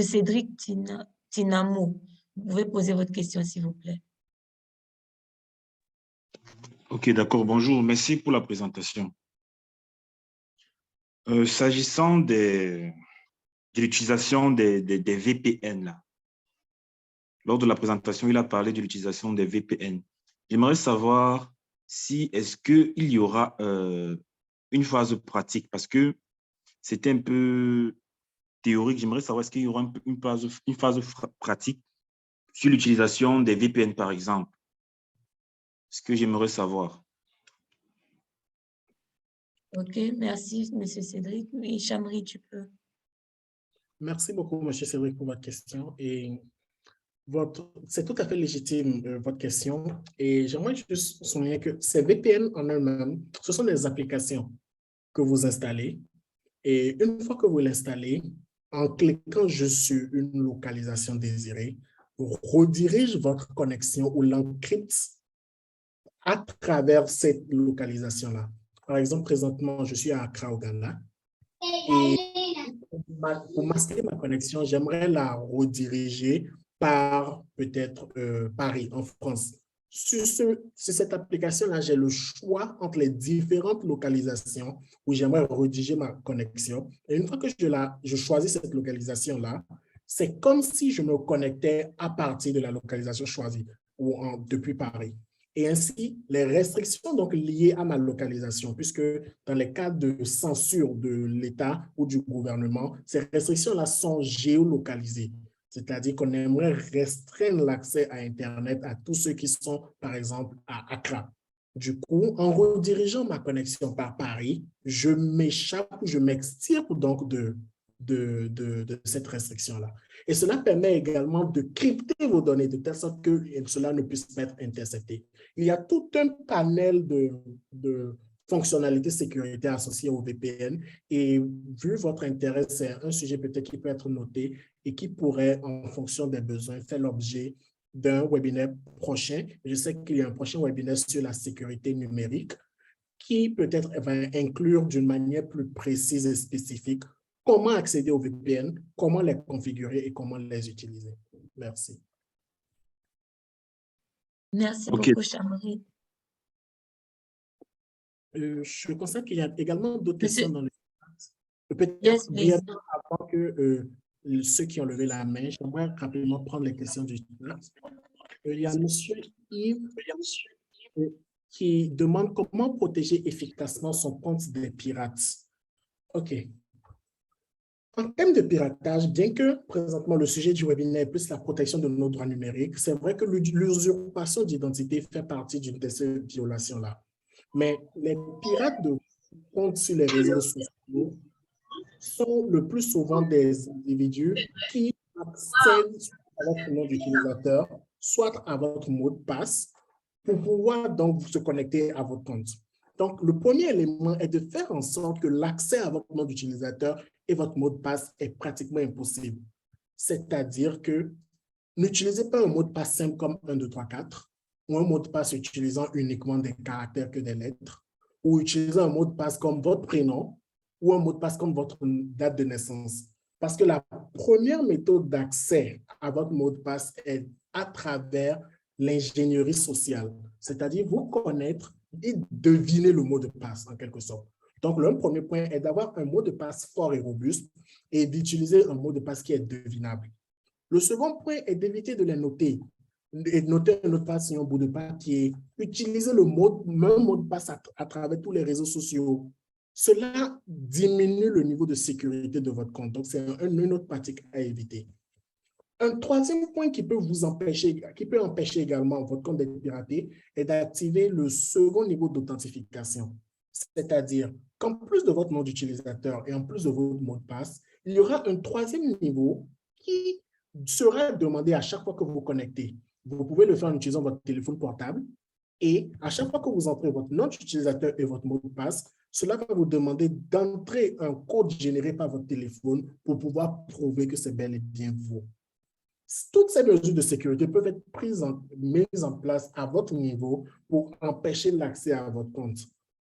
Cédric Tinamo. Vous pouvez poser votre question, s'il vous plaît. Ok, d'accord. Bonjour. Merci pour la présentation. S'agissant de l'utilisation des VPN, là, lors de la présentation, il a parlé de l'utilisation des VPN. J'aimerais savoir si est-ce qu'il y aura une phase pratique, parce que c'était un peu théorique. J'aimerais savoir est-ce qu'il y aura une phase pratique sur l'utilisation des VPN, par exemple. Ce que j'aimerais savoir. Ok, merci, Monsieur Cédric. Oui, Chamri, tu peux. Merci beaucoup, M. Cédric, pour votre question. Et c'est tout à fait légitime, votre question. Et j'aimerais juste souligner que ces VPN en eux-mêmes, ce sont des applications que vous installez. Et une fois que vous l'installez, en cliquant juste sur une localisation désirée, vous redirige votre connexion ou l'encrypte à travers cette localisation-là. Par exemple, présentement, je suis à Accra, au Ghana. Et pour masquer ma connexion, j'aimerais la rediriger par peut-être Paris, en France. Sur cette application-là, j'ai le choix entre les différentes localisations où j'aimerais rediriger ma connexion. Et une fois que je choisis cette localisation-là, c'est comme si je me connectais à partir de la localisation choisie ou depuis Paris. Et ainsi, les restrictions donc liées à ma localisation, puisque dans les cas de censure de l'État ou du gouvernement, ces restrictions-là sont géolocalisées. C'est-à-dire qu'on aimerait restreindre l'accès à Internet à tous ceux qui sont, par exemple, à Accra. Du coup, en redirigeant ma connexion par Paris, je m'échappe, je m'extirpe donc de cette restriction-là. Et cela permet également de crypter vos données de telle sorte que cela ne puisse pas être intercepté. Il y a tout un panel de fonctionnalités sécurité associées au VPN et vu votre intérêt, c'est un sujet peut-être qui peut être noté et qui pourrait, en fonction des besoins, faire l'objet d'un webinaire prochain. Je sais qu'il y a un prochain webinaire sur la sécurité numérique qui peut-être va inclure d'une manière plus précise et spécifique comment accéder aux VPN, comment les configurer et comment les utiliser. Merci. Merci beaucoup, Chamri. Je constate qu'il y a également d'autres questions dans le chat. Yes, Peut-être avant que ceux qui ont levé la main, j'aimerais rapidement prendre les questions du chat. Il y a M. Yves qui demande comment protéger efficacement son compte des pirates. OK. En termes de piratage, bien que présentement le sujet du webinaire est plus la protection de nos droits numériques, c'est vrai que l'usurpation d'identité fait partie d'une de ces violations-là. Mais les pirates de comptes sur les réseaux sociaux sont le plus souvent des individus qui accèdent à votre nom d'utilisateur, soit à votre mot de passe, pour pouvoir donc se connecter à votre compte. Donc, le premier élément est de faire en sorte que l'accès à votre nom d'utilisateur et votre mot de passe est pratiquement impossible. C'est-à-dire que n'utilisez pas un mot de passe simple comme 1, 2, 3, 4 ou un mot de passe utilisant uniquement des caractères que des lettres ou utilisez un mot de passe comme votre prénom ou un mot de passe comme votre date de naissance. Parce que la première méthode d'accès à votre mot de passe est à travers l'ingénierie sociale, c'est-à-dire vous connaître et deviner le mot de passe en quelque sorte. Donc, le premier point est d'avoir un mot de passe fort et robuste et d'utiliser un mot de passe qui est devinable. Le second point est d'éviter de les noter. et noter un mot de passe sur un bout de papier, utiliser le même mot de passe à travers tous les réseaux sociaux. Cela diminue le niveau de sécurité de votre compte. Donc, c'est une autre pratique à éviter. Un troisième point qui peut empêcher également votre compte d'être piraté est d'activer le second niveau d'authentification. C'est-à-dire qu'en plus de votre nom d'utilisateur et en plus de votre mot de passe, il y aura un troisième niveau qui sera demandé à chaque fois que vous vous connectez. Vous pouvez le faire en utilisant votre téléphone portable et à chaque fois que vous entrez votre nom d'utilisateur et votre mot de passe, cela va vous demander d'entrer un code généré par votre téléphone pour pouvoir prouver que c'est bel et bien vous. Toutes ces mesures de sécurité peuvent être mises en place à votre niveau pour empêcher l'accès à votre compte.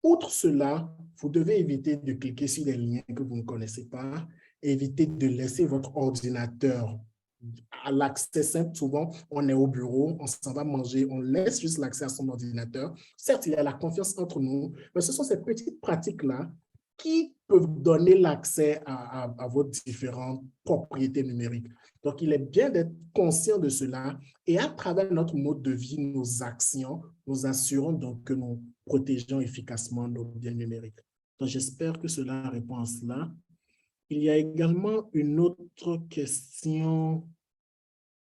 Outre cela, vous devez éviter de cliquer sur des liens que vous ne connaissez pas, éviter de laisser votre ordinateur à l'accès simple. Souvent, on est au bureau, on s'en va manger, on laisse juste l'accès à son ordinateur. Certes, il y a la confiance entre nous, mais ce sont ces petites pratiques-là qui peuvent donner l'accès à vos différentes propriétés numériques. Donc, il est bien d'être conscient de cela et à travers notre mode de vie, nos actions, nous assurons donc que nous protégeons efficacement nos biens numériques. Donc, j'espère que cela répond à cela. Il y a également une autre question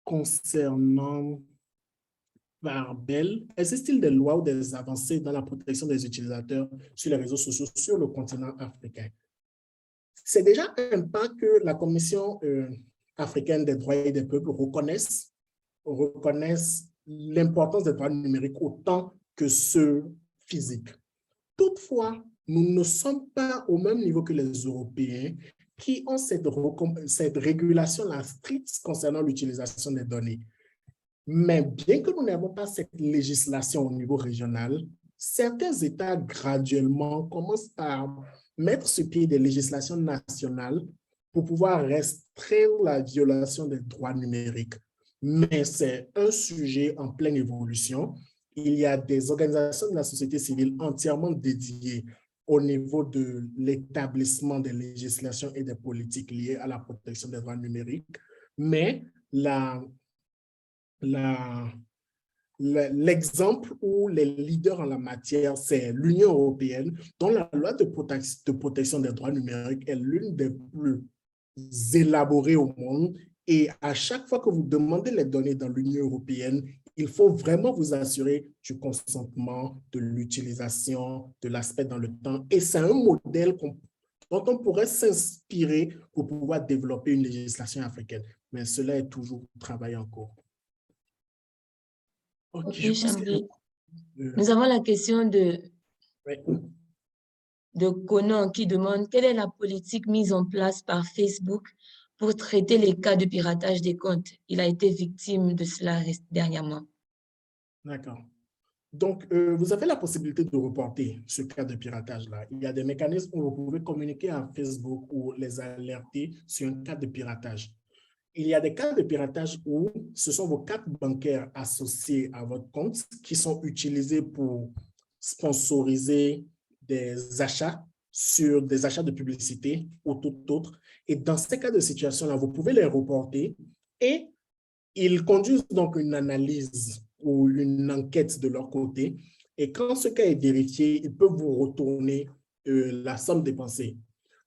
concernant Barbel. Existe-t-il des lois ou des avancées dans la protection des utilisateurs sur les réseaux sociaux sur le continent africain? C'est déjà un pas que la Commission africaine des droits et des peuples reconnaisse l'importance des droits numériques autant que ceux physiques. Toutefois, nous ne sommes pas au même niveau que les Européens qui ont cette régulation stricte concernant l'utilisation des données. Mais bien que nous n'avons pas cette législation au niveau régional, certains États graduellement commencent à mettre sur pied des législations nationales pour pouvoir restreindre la violation des droits numériques. Mais c'est un sujet en pleine évolution. Il y a des organisations de la société civile entièrement dédiées au niveau de l'établissement des législations et des politiques liées à la protection des droits numériques. Mais l'exemple où les leaders en la matière, c'est l'Union européenne, dont la loi de protection des droits numériques est l'une des plus élaborées au monde. Et à chaque fois que vous demandez les données dans l'Union européenne, il faut vraiment vous assurer du consentement, de l'utilisation, de l'aspect dans le temps. Et c'est un modèle dont on pourrait s'inspirer pour pouvoir développer une législation africaine. Mais cela est toujours travail en cours. Ok, Chambly. Nous avons la question de Conan qui demande quelle est la politique mise en place par Facebook pour traiter les cas de piratage des comptes. Il a été victime de cela dernièrement. D'accord. Donc, vous avez la possibilité de reporter ce cas de piratage-là. Il y a des mécanismes où vous pouvez communiquer à Facebook ou les alerter sur un cas de piratage. Il y a des cas de piratage où ce sont vos cartes bancaires associées à votre compte qui sont utilisées pour sponsoriser des achats de publicité ou tout autre. Et dans ces cas de situation-là, vous pouvez les reporter et ils conduisent donc une analyse ou une enquête de leur côté. Et quand ce cas est vérifié, ils peuvent vous retourner la somme dépensée.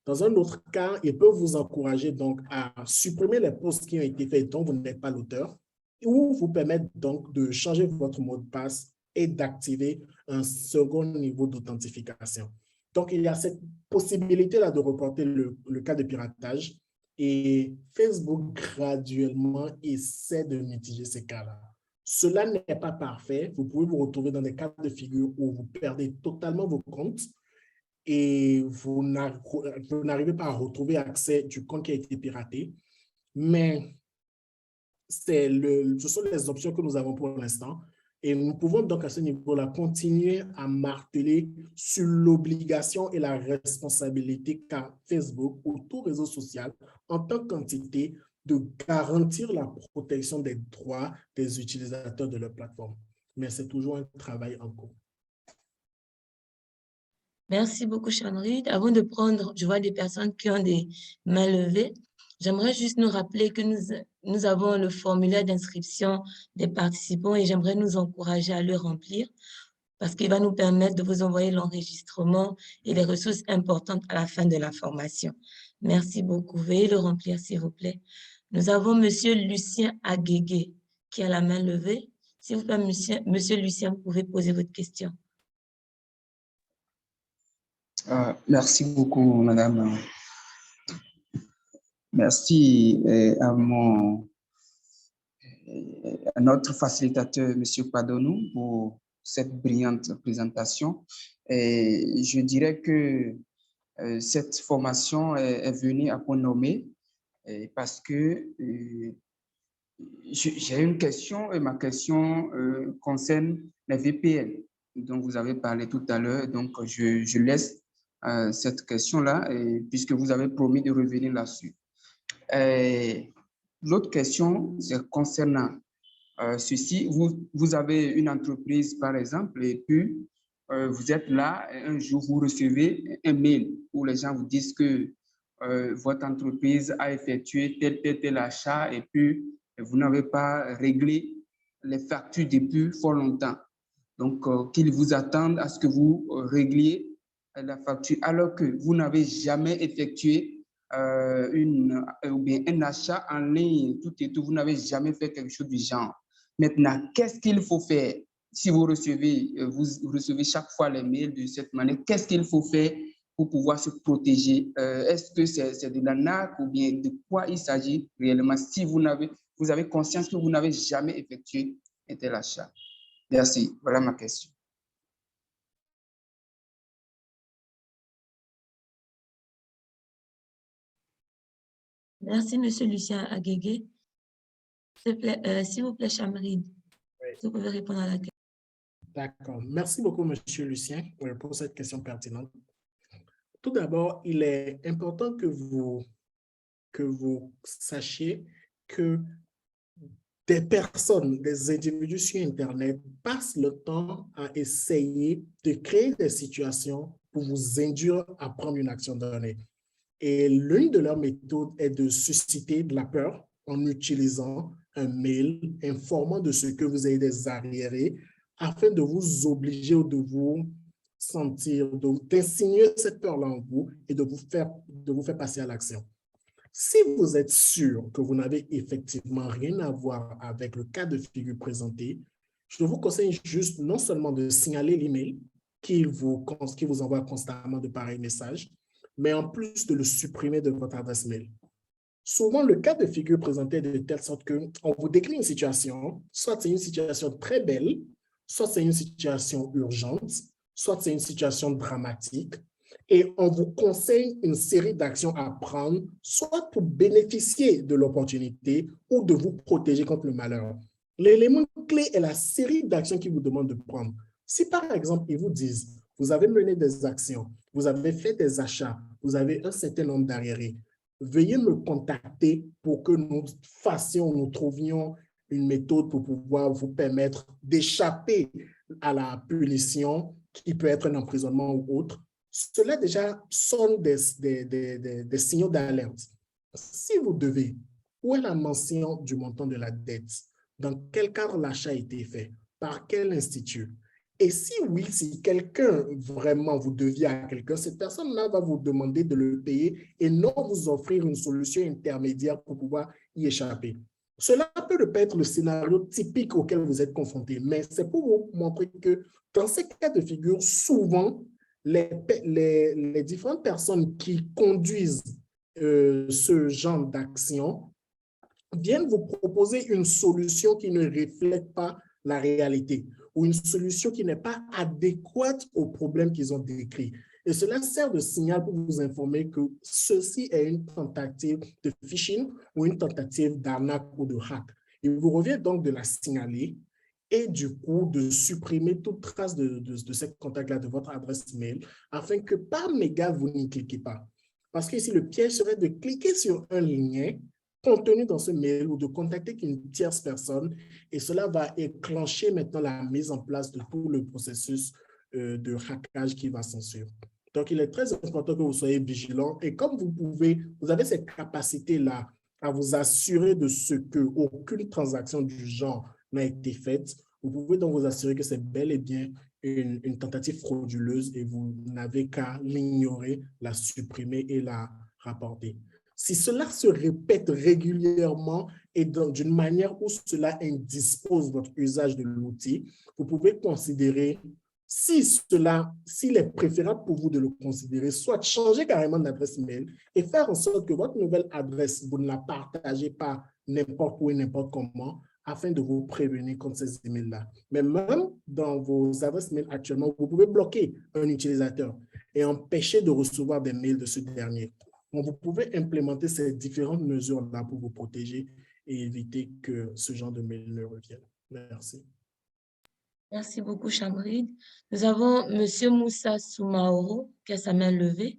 Dans un autre cas, ils peuvent vous encourager donc à supprimer les posts qui ont été faits dont vous n'êtes pas l'auteur ou vous permettre donc de changer votre mot de passe et d'activer un second niveau d'authentification. Donc, il y a cette possibilité-là de reporter le cas de piratage et Facebook graduellement essaie de mitiger ces cas-là. Cela n'est pas parfait. Vous pouvez vous retrouver dans des cas de figure où vous perdez totalement vos comptes et vous n'arrivez pas à retrouver accès du compte qui a été piraté. Mais ce sont les options que nous avons pour l'instant. Et nous pouvons donc à ce niveau-là continuer à marteler sur l'obligation et la responsabilité qu'a Facebook ou tout réseau social en tant qu'entité de garantir la protection des droits des utilisateurs de leur plateforme. Mais c'est toujours un travail en cours. Merci beaucoup, Chanrid. Avant de prendre, je vois des personnes qui ont des mains levées. J'aimerais juste nous rappeler que nous avons le formulaire d'inscription des participants et j'aimerais nous encourager à le remplir parce qu'il va nous permettre de vous envoyer l'enregistrement et les ressources importantes à la fin de la formation. Merci beaucoup. Veuillez le remplir, s'il vous plaît. Nous avons Monsieur Lucien Aguégué qui a la main levée. S'il vous plaît, Monsieur Lucien, vous pouvez poser votre question. Merci beaucoup, madame. Merci à notre facilitateur, M. Padonou, pour cette brillante présentation. Et je dirais que cette formation est venue à point nommé parce que j'ai une question et ma question concerne les VPN dont vous avez parlé tout à l'heure. Donc, je laisse cette question-là puisque vous avez promis de revenir là-dessus. L'autre question, c'est concernant ceci. Vous avez une entreprise, par exemple, et puis vous êtes là, et un jour, vous recevez un mail où les gens vous disent que votre entreprise a effectué tel achat et puis vous n'avez pas réglé les factures depuis fort longtemps. Donc, qu'ils vous attendent à ce que vous régliez la facture alors que vous n'avez jamais effectué ou bien un achat en ligne, tout et tout, vous n'avez jamais fait quelque chose du genre. Maintenant, qu'est-ce qu'il faut faire si vous recevez chaque fois les mails de cette manière? Qu'est-ce qu'il faut faire pour pouvoir se protéger? Est-ce que c'est de l'arnaque ou bien de quoi il s'agit réellement si vous avez conscience que vous n'avez jamais effectué un tel achat? Merci. Voilà ma question. Merci, Monsieur Lucien Aguégué. S'il vous plaît, Chamrine, vous pouvez répondre à la question. D'accord. Merci beaucoup, Monsieur Lucien, pour cette question pertinente. Tout d'abord, il est important que vous sachiez que des personnes, des individus sur Internet passent le temps à essayer de créer des situations pour vous induire à prendre une action donnée. Et l'une de leurs méthodes est de susciter de la peur en utilisant un mail informant de ce que vous avez des arriérés afin de vous obliger ou de vous sentir, d'insinuer cette peur-là en vous et de vous faire passer à l'action. Si vous êtes sûr que vous n'avez effectivement rien à voir avec le cas de figure présenté, je vous conseille juste non seulement de signaler l'email qui vous envoie constamment de pareils messages, mais en plus de le supprimer de votre adresse mail. Souvent, le cas de figure présenté est de telle sorte qu'on vous décrit une situation, soit c'est une situation très belle, soit c'est une situation urgente, soit c'est une situation dramatique, et on vous conseille une série d'actions à prendre, soit pour bénéficier de l'opportunité ou de vous protéger contre le malheur. L'élément clé est la série d'actions qu'ils vous demandent de prendre. Si par exemple, ils vous disent, vous avez mené des actions, vous avez fait des achats, vous avez un certain nombre d'arriérés, veuillez me contacter pour que nous trouvions une méthode pour pouvoir vous permettre d'échapper à la punition qui peut être un emprisonnement ou autre. Cela déjà sonne des signaux d'alerte. Si vous devez, où est la mention du montant de la dette? Dans quel cadre l'achat a été fait? Par quel institut? Et si oui, si quelqu'un, vraiment, vous deviez à quelqu'un, cette personne-là va vous demander de le payer et non vous offrir une solution intermédiaire pour pouvoir y échapper. Cela peut ne pas être le scénario typique auquel vous êtes confronté, mais c'est pour vous montrer que dans ces cas de figure, souvent, les différentes personnes qui conduisent ce genre d'action viennent vous proposer une solution qui ne reflète pas la réalité ou une solution qui n'est pas adéquate aux problèmes qu'ils ont décrits. Et cela sert de signal pour vous informer que ceci est une tentative de phishing ou une tentative d'arnaque ou de hack. Il vous revient donc de la signaler et du coup de supprimer toute trace de ce contact-là de votre adresse mail afin que par mégarde, vous n'y cliquez pas. Parce que ici, le piège serait de cliquer sur un lien contenu dans ce mail ou de contacter une tierce personne et cela va éclencher maintenant la mise en place de tout le processus de hackage qui va s'en suivre. Donc, il est très important que vous soyez vigilant. Et comme vous avez cette capacité-là à vous assurer de ce qu'aucune transaction du genre n'a été faite, vous pouvez donc vous assurer que c'est bel et bien une tentative frauduleuse et vous n'avez qu'à l'ignorer, la supprimer et la rapporter. Si cela se répète régulièrement et d'une manière où cela indispose votre usage de l'outil, vous pouvez considérer, s'il est préférable pour vous de le considérer, soit changer carrément d'adresse mail et faire en sorte que votre nouvelle adresse, vous ne la partagez pas n'importe où et n'importe comment, afin de vous prévenir contre ces emails-là. Mais même dans vos adresses mail actuellement, vous pouvez bloquer un utilisateur et empêcher de recevoir des mails de ce dernier. Donc, vous pouvez implémenter ces différentes mesures-là pour vous protéger et éviter que ce genre de mail ne revienne. Merci. Merci beaucoup, Chamrid. Nous avons M. Moussa Soumaoro qui a sa main levée.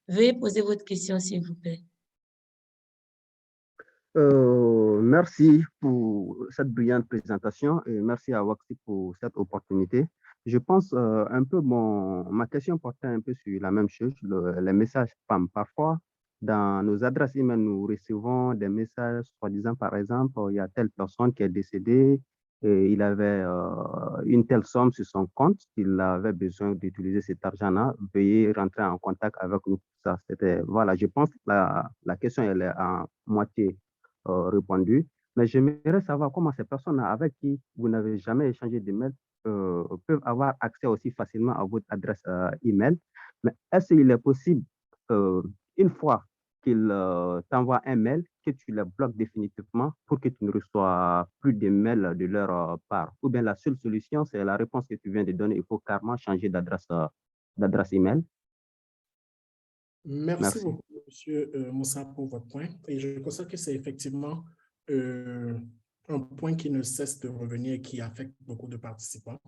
Veuillez poser votre question, s'il vous plaît. Merci pour cette brillante présentation et merci à Waxi pour cette opportunité. Je pense un peu, ma question portait un peu sur la même chose, les messages spam. Parfois, dans nos adresses email, nous recevons des messages, soi-disant, par exemple, il y a telle personne qui est décédée et il avait une telle somme sur son compte, il avait besoin d'utiliser cet argent-là, veuillez rentrer en contact avec nous. Ça, voilà, je pense que la question, elle est en moitié répondu. Mais j'aimerais savoir comment ces personnes avec qui vous n'avez jamais échangé d'email peuvent avoir accès aussi facilement à votre adresse email. Mais est-ce qu'il est possible, une fois qu'ils t'envoient un mail, que tu les bloques définitivement pour que tu ne reçois plus de mails de leur part? Ou bien la seule solution, c'est la réponse que tu viens de donner, il faut carrément changer d'adresse email? Merci beaucoup, M. Moussa, pour votre point. Et je constate que c'est effectivement un point qui ne cesse de revenir et qui affecte beaucoup de participants.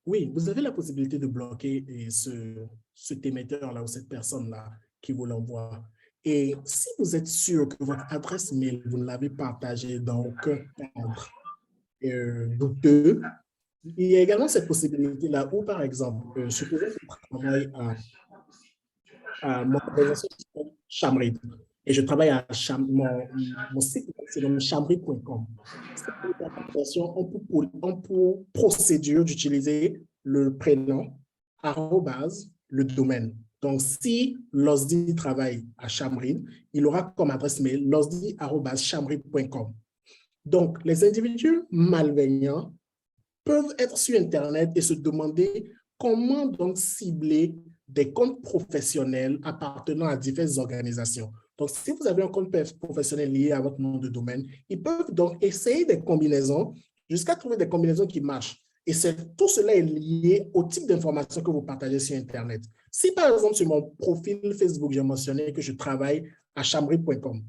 Oui, vous avez la possibilité de bloquer cet émetteur-là ou cette personne-là qui vous l'envoie. Et si vous êtes sûr que votre adresse mail, vous ne l'avez partagée dans aucun cadre douteux, il y a également cette possibilité-là où, par exemple, supposons que je travaille à mon organisation Chamrid. Et je travaille à mon site, c'est donc chamrid.com. Cette organisation, on pour procédure d'utiliser le prénom, arrobase, le domaine. Donc, si Losdi travaille à Chamrid, il aura comme adresse mail losdi@chamrid.com. Donc, les individus malveillants peuvent être sur Internet et se demander comment donc cibler des comptes professionnels appartenant à diverses organisations. Donc, si vous avez un compte professionnel lié à votre nom de domaine, ils peuvent donc essayer des combinaisons jusqu'à trouver des combinaisons qui marchent. Et tout cela est lié au type d'informations que vous partagez sur Internet. Si, par exemple, sur mon profil Facebook, j'ai mentionné que je travaille à chamrid.com,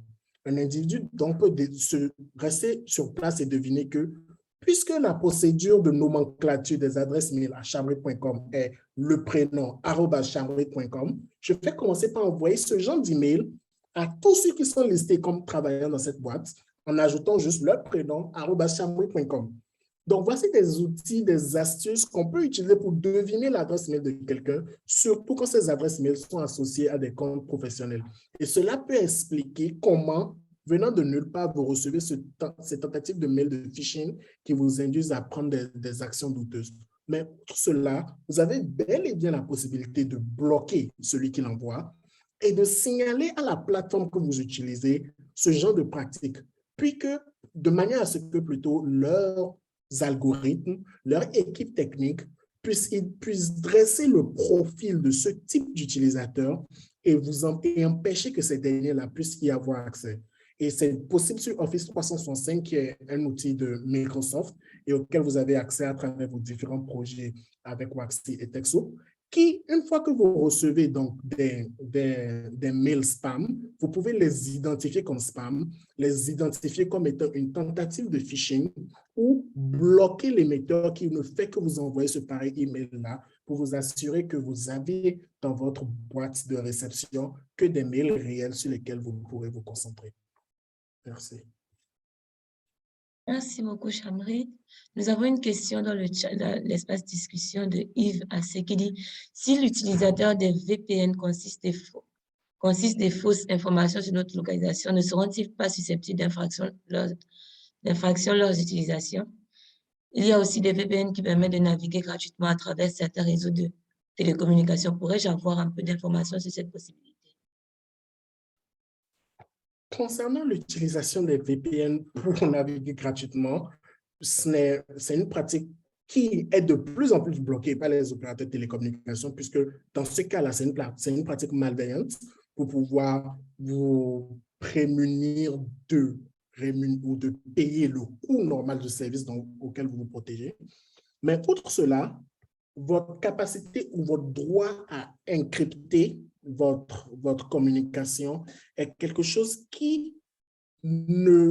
un individu donc peut se rester sur place et deviner que puisque la procédure de nomenclature des adresses mail à chamrid.com est le prénom @chamrid.com, je vais commencer par envoyer ce genre d'email à tous ceux qui sont listés comme travaillant dans cette boîte en ajoutant juste leur prénom @chamrid.com. Donc, voici des outils, des astuces qu'on peut utiliser pour deviner l'adresse mail de quelqu'un, surtout quand ces adresses mail sont associées à des comptes professionnels. Et cela peut expliquer comment, venant de nulle part, vous recevez ces tentatives de mail de phishing qui vous induisent à prendre des actions douteuses. Mais pour cela, vous avez bel et bien la possibilité de bloquer celui qui l'envoie et de signaler à la plateforme que vous utilisez ce genre de pratique, puis que de manière à ce que plutôt leurs algorithmes, leur équipe technique puissent dresser le profil de ce type d'utilisateur et empêcher que ces derniers-là puissent y avoir accès. Et c'est possible sur Office 365, qui est un outil de Microsoft et auquel vous avez accès à travers vos différents projets avec Waxi et Texo, qui, une fois que vous recevez donc des mails spam, vous pouvez les identifier comme spam, les identifier comme étant une tentative de phishing ou bloquer l'émetteur qui ne fait que vous envoyer ce pareil email-là pour vous assurer que vous avez dans votre boîte de réception que des mails réels sur lesquels vous pourrez vous concentrer. Merci. Merci beaucoup, Chamrit. Nous avons une question dans l'espace discussion de Yves Assé qui dit « Si l'utilisateur des VPN consiste des fausses informations sur notre localisation, ne seront-ils pas susceptibles d'infraction lors d'utilisation? Il y a aussi des VPN qui permettent de naviguer gratuitement à travers certains réseaux de télécommunications. Pourrais-je avoir un peu d'informations sur cette possibilité? » Concernant l'utilisation des VPN pour naviguer gratuitement, c'est une pratique qui est de plus en plus bloquée par les opérateurs de télécommunications, puisque dans ce cas-là, c'est une pratique malveillante pour pouvoir vous prémunir ou de payer le coût normal du service auquel vous vous protégez. Mais outre cela, votre capacité ou votre droit à encrypter votre communication est quelque chose qui ne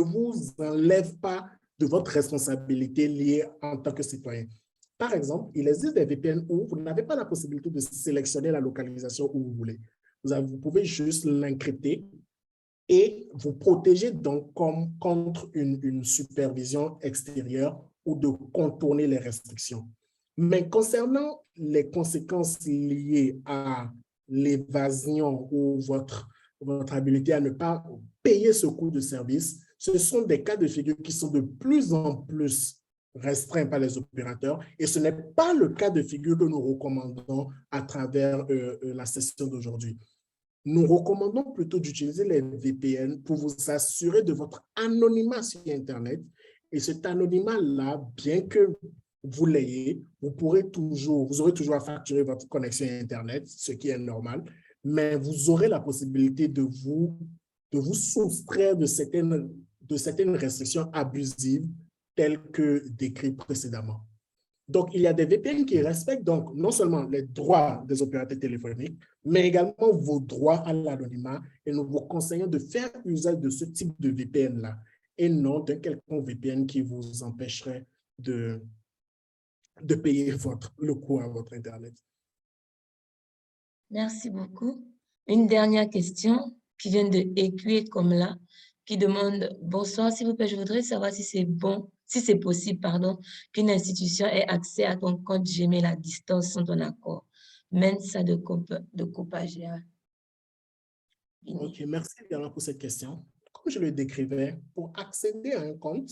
vous enlève pas de votre responsabilité liée en tant que citoyen. Par exemple, il existe des VPN où vous n'avez pas la possibilité de sélectionner la localisation où vous voulez. Vous pouvez juste l'encrypter et vous protéger donc contre une supervision extérieure ou de contourner les restrictions. Mais concernant les conséquences liées à l'évasion ou votre habilité à ne pas payer ce coût de service, ce sont des cas de figure qui sont de plus en plus restreints par les opérateurs et ce n'est pas le cas de figure que nous recommandons à travers la session d'aujourd'hui. Nous recommandons plutôt d'utiliser les VPN pour vous assurer de votre anonymat sur Internet. Et cet anonymat-là, bien que vous l'ayez, vous aurez toujours à facturer votre connexion Internet, ce qui est normal, mais vous aurez la possibilité de vous soustraire de certaines restrictions abusives telles que décrites précédemment. Donc, il y a des VPN qui respectent donc non seulement les droits des opérateurs téléphoniques, mais également vos droits à l'anonymat. Et nous vous conseillons de faire usage de ce type de VPN-là et non d'un quelconque VPN qui vous empêcherait de payer le coût à votre Internet. Merci beaucoup. Une dernière question qui vient de Écuyer comme là, qui demande « Bonsoir, s'il vous plaît, je voudrais savoir si c'est possible, qu'une institution ait accès à ton compte Gmail à distance sans ton accord. Même ça de Copa GA. » OK, merci également pour cette question. Comme je le décrivais, pour accéder à un compte,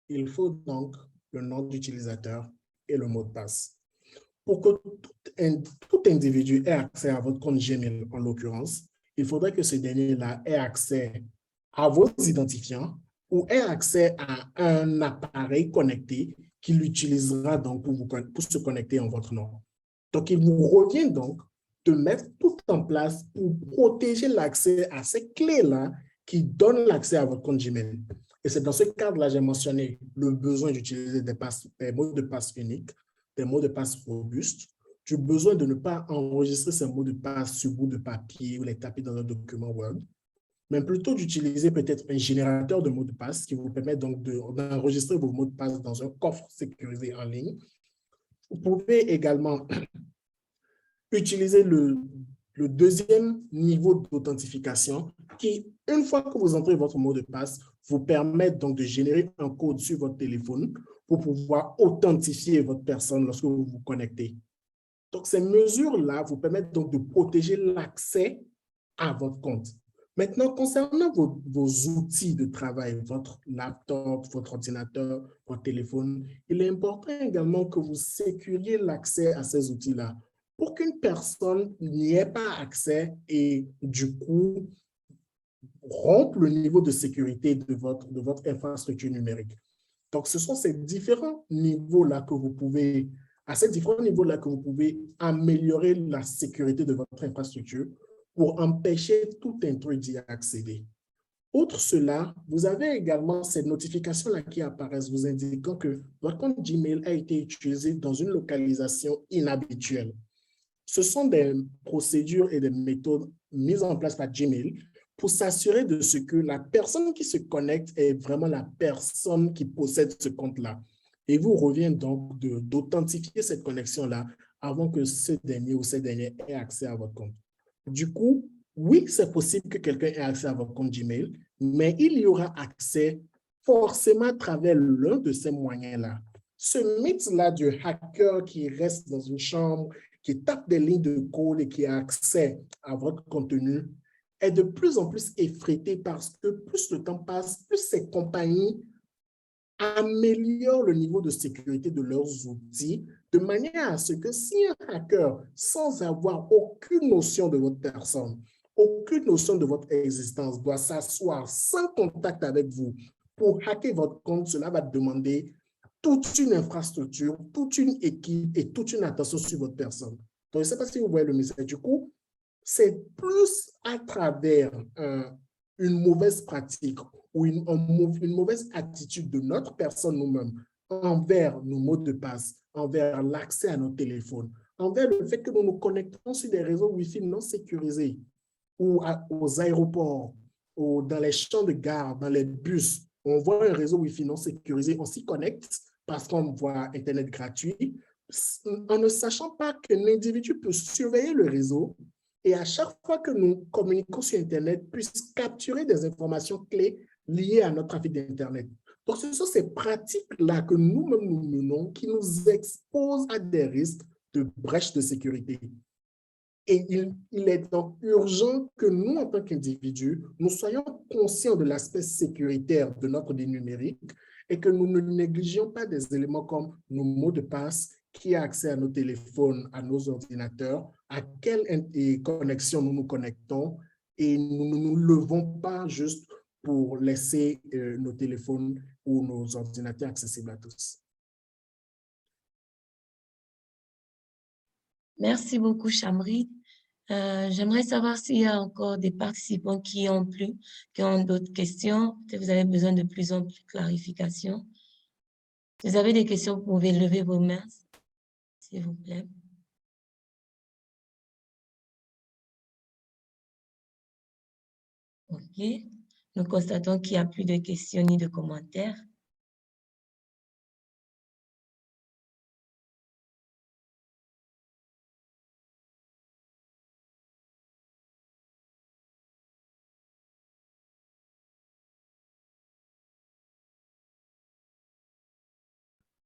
il faut donc le nom d'utilisateur et le mot de passe. Pour que tout individu ait accès à votre compte Gmail, en l'occurrence, il faudrait que ce dernier-là ait accès à vos identifiants ou ait accès à un appareil connecté qui l'utilisera donc pour se connecter en votre nom. Donc, il vous revient donc de mettre tout en place pour protéger l'accès à ces clés-là qui donnent l'accès à votre compte Gmail. Et c'est dans ce cadre-là, j'ai mentionné le besoin d'utiliser des mots de passe uniques, des mots de passe robustes, du besoin de ne pas enregistrer ces mots de passe sur bout de papier ou les taper dans un document Word, mais plutôt d'utiliser peut-être un générateur de mots de passe qui vous permet donc d'enregistrer vos mots de passe dans un coffre sécurisé en ligne. Vous pouvez également utiliser le deuxième niveau d'authentification qui, une fois que vous entrez votre mot de passe, vous permet donc de générer un code sur votre téléphone pour pouvoir authentifier votre personne lorsque vous vous connectez. Donc, ces mesures-là vous permettent donc de protéger l'accès à votre compte. Maintenant, concernant vos outils de travail, votre laptop, votre ordinateur, votre téléphone, il est important également que vous sécuriez l'accès à ces outils-là pour qu'une personne n'y ait pas accès et du coup, rompre le niveau de sécurité de votre infrastructure numérique. Donc, ce sont ces différents niveaux-là que vous pouvez, à ces différents niveaux-là que vous pouvez améliorer la sécurité de votre infrastructure pour empêcher tout intrus d'y accéder. Outre cela, vous avez également ces notifications-là qui apparaissent vous indiquant que votre compte Gmail a été utilisé dans une localisation inhabituelle. Ce sont des procédures et des méthodes mises en place par Gmail pour s'assurer de ce que la personne qui se connecte est vraiment la personne qui possède ce compte-là. Et vous revient donc d'authentifier cette connexion-là avant que ce dernier ou ces derniers aient accès à votre compte. Du coup, oui, c'est possible que quelqu'un ait accès à votre compte Gmail, mais il y aura accès forcément à travers l'un de ces moyens-là. Ce mythe-là du hacker qui reste dans une chambre, qui tape des lignes de code et qui a accès à votre contenu est de plus en plus effrité parce que plus le temps passe, plus ces compagnies améliorent le niveau de sécurité de leurs outils de manière à ce que si un hacker, sans avoir aucune notion de votre personne, aucune notion de votre existence, doit s'asseoir sans contact avec vous pour hacker votre compte, cela va demander toute une infrastructure, toute une équipe et toute une attention sur votre personne. Donc, je ne sais pas si vous voyez le message. Du coup, c'est plus à travers une mauvaise pratique ou une mauvaise attitude de notre personne nous-mêmes envers nos mots de passe, envers l'accès à nos téléphones, envers le fait que nous nous connectons sur des réseaux Wi-Fi non sécurisés ou aux aéroports, ou dans les champs de gare, dans les bus. On voit un réseau Wi-Fi non sécurisé, on s'y connecte parce qu'on voit Internet gratuit, en ne sachant pas qu'un individu peut surveiller le réseau et à chaque fois que nous communiquons sur Internet, puisse capturer des informations clés liées à notre trafic d'Internet. Donc, ce sont ces pratiques-là que nous-mêmes nous menons qui nous exposent à des risques de brèches de sécurité. Et il est donc urgent que nous, en tant qu'individus, nous soyons conscients de l'aspect sécuritaire de notre vie numérique et que nous ne négligions pas des éléments comme nos mots de passe, qui a accès à nos téléphones, à nos ordinateurs, à quelle connexion nous nous connectons, et nous ne nous levons pas juste pour laisser nos téléphones ou nos ordinateurs accessibles à tous. Merci beaucoup, Chamrid. J'aimerais savoir s'il y a encore des participants qui ont d'autres questions. Peut-être vous avez besoin de plus en plus de clarification. Si vous avez des questions, vous pouvez lever vos mains, s'il vous plaît. OK. Nous constatons qu'il n'y a plus de questions ni de commentaires.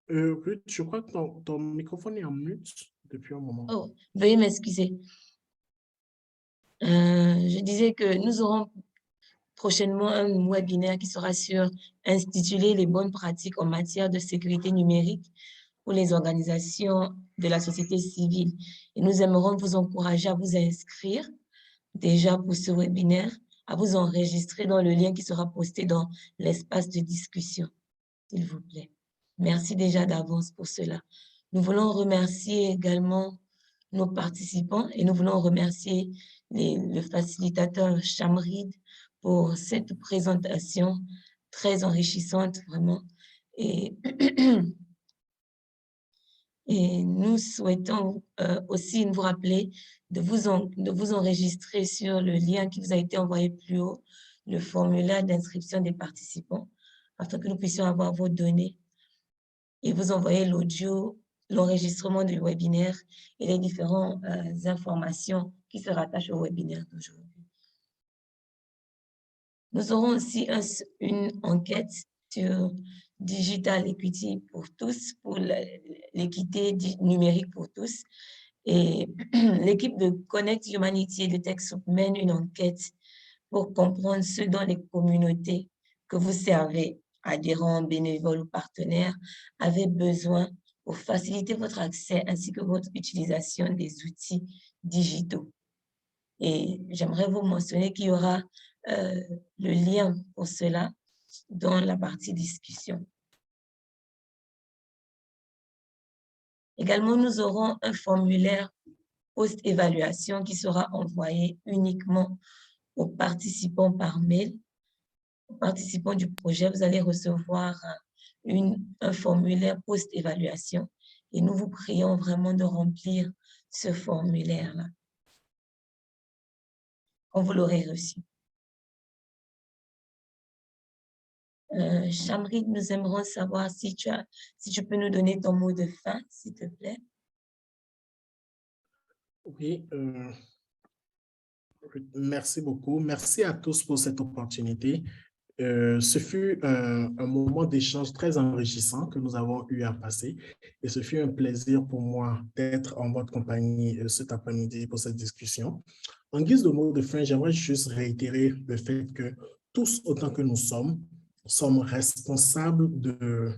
Ruth, je crois que ton microphone est en mute depuis un moment. Oh, veuillez m'excuser. Je disais que nous aurons prochainement un webinaire qui sera intitulé « Les bonnes pratiques en matière de sécurité numérique pour les organisations de la société civile ». Et nous aimerions vous encourager à vous inscrire déjà pour ce webinaire, à vous enregistrer dans le lien qui sera posté dans l'espace de discussion, s'il vous plaît. Merci déjà d'avance pour cela. Nous voulons remercier également nos participants et nous voulons remercier le facilitateur Chamrid pour cette présentation très enrichissante, vraiment. Et nous souhaitons aussi vous rappeler de vous enregistrer sur le lien qui vous a été envoyé plus haut, le formulaire d'inscription des participants, afin que nous puissions avoir vos données et vous envoyer l'audio, l'enregistrement du webinaire et les différentes informations qui se rattachent au webinaire d'aujourd'hui. Nous aurons aussi une enquête sur Digital Equity pour tous, pour l'équité numérique pour tous. Et l'équipe de Connect Humanity et de TechSoup mène une enquête pour comprendre ce dont les communautés que vous servez, adhérents, bénévoles ou partenaires, avaient besoin pour faciliter votre accès ainsi que votre utilisation des outils digitaux. Et j'aimerais vous mentionner qu'il y aura le lien pour cela dans la partie discussion. Également, nous aurons un formulaire post-évaluation qui sera envoyé uniquement aux participants par mail. Aux participants du projet, vous allez recevoir un formulaire post-évaluation et nous vous prions vraiment de remplir ce formulaire-là quand vous l'aurez reçu. Chamrid, nous aimerons savoir si tu peux nous donner ton mot de fin, s'il te plaît. Oui, Merci beaucoup. Merci à tous pour cette opportunité. Ce fut un moment d'échange très enrichissant que nous avons eu à passer et ce fut un plaisir pour moi d'être en votre compagnie cet après-midi pour cette discussion. En guise de mot de fin, j'aimerais juste réitérer le fait que tous, autant que nous sommes responsables de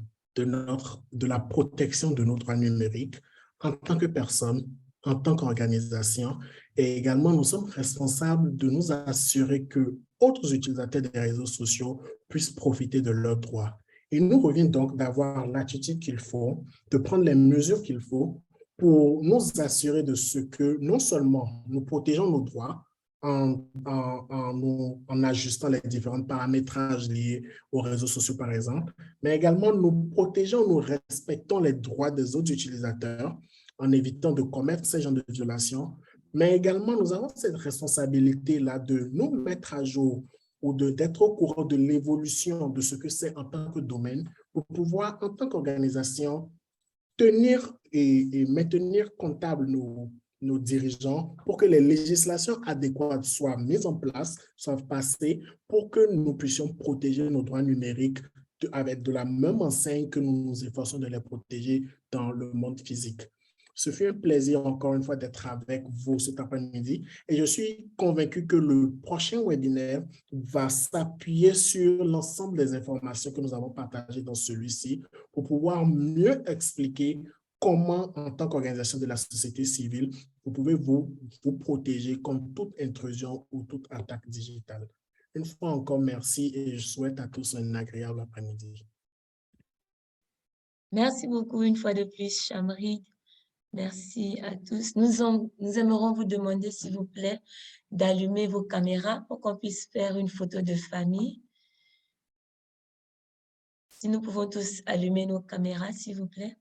la protection de nos droits numériques en tant que personne, en tant qu'organisation, et également nous sommes responsables de nous assurer que autres utilisateurs des réseaux sociaux puissent profiter de leurs droits. Il nous revient donc d'avoir l'attitude qu'il faut, de prendre les mesures qu'il faut pour nous assurer de ce que non seulement nous protégeons nos droits en ajustant les différents paramétrages liés aux réseaux sociaux, par exemple, mais également nous protégeons, nous respectons les droits des autres utilisateurs en évitant de commettre ces genres de violations. Mais également, nous avons cette responsabilité-là de nous mettre à jour ou d'être au courant de l'évolution de ce que c'est en tant que domaine pour pouvoir, en tant qu'organisation, tenir et maintenir comptables nos dirigeants pour que les législations adéquates soient mises en place, soient passées pour que nous puissions protéger nos droits numériques avec de la même enseigne que nous nous efforçons de les protéger dans le monde physique. Ce fut un plaisir encore une fois d'être avec vous cet après-midi et je suis convaincu que le prochain webinaire va s'appuyer sur l'ensemble des informations que nous avons partagées dans celui-ci pour pouvoir mieux expliquer comment, en tant qu'organisation de la société civile, vous pouvez vous protéger contre toute intrusion ou toute attaque digitale. Une fois encore, merci et je souhaite à tous un agréable après-midi. Merci beaucoup une fois de plus, Chamry. Merci à tous. Nous aimerons vous demander, s'il vous plaît, d'allumer vos caméras pour qu'on puisse faire une photo de famille. Si nous pouvons tous allumer nos caméras, s'il vous plaît.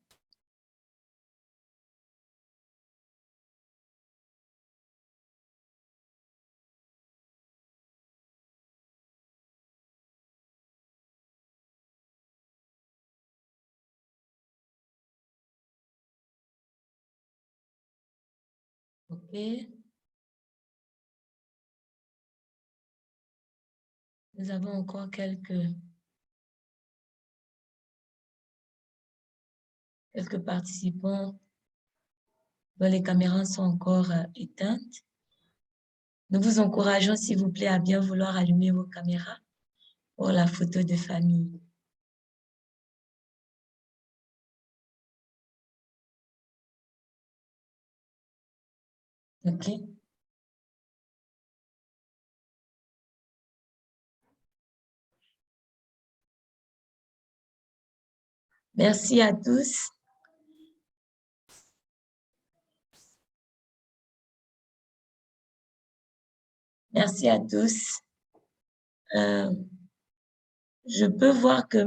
OK. Nous avons encore quelques participants dont les caméras sont encore éteintes. Nous vous encourageons, s'il vous plaît, à bien vouloir allumer vos caméras pour la photo de famille. OK. Merci à tous. Merci à tous. Je peux voir que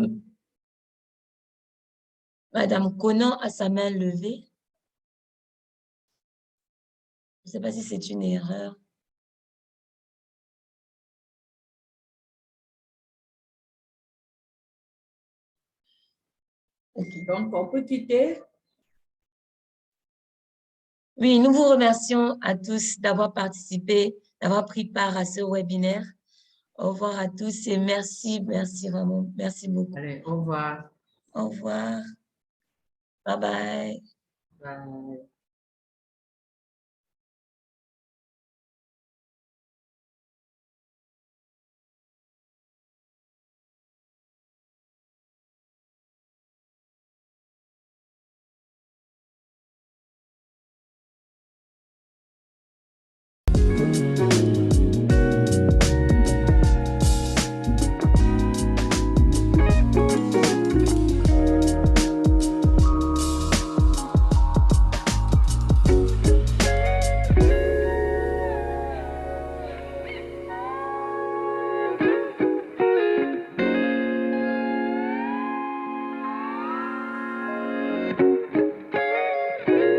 Madame Conan a sa main levée. Je ne sais pas si c'est une erreur. Okay. Donc, on peut quitter. Oui, nous vous remercions à tous d'avoir participé, d'avoir pris part à ce webinaire. Au revoir à tous et merci vraiment. Merci beaucoup. Allez, au revoir. Au revoir. Bye bye. Bye.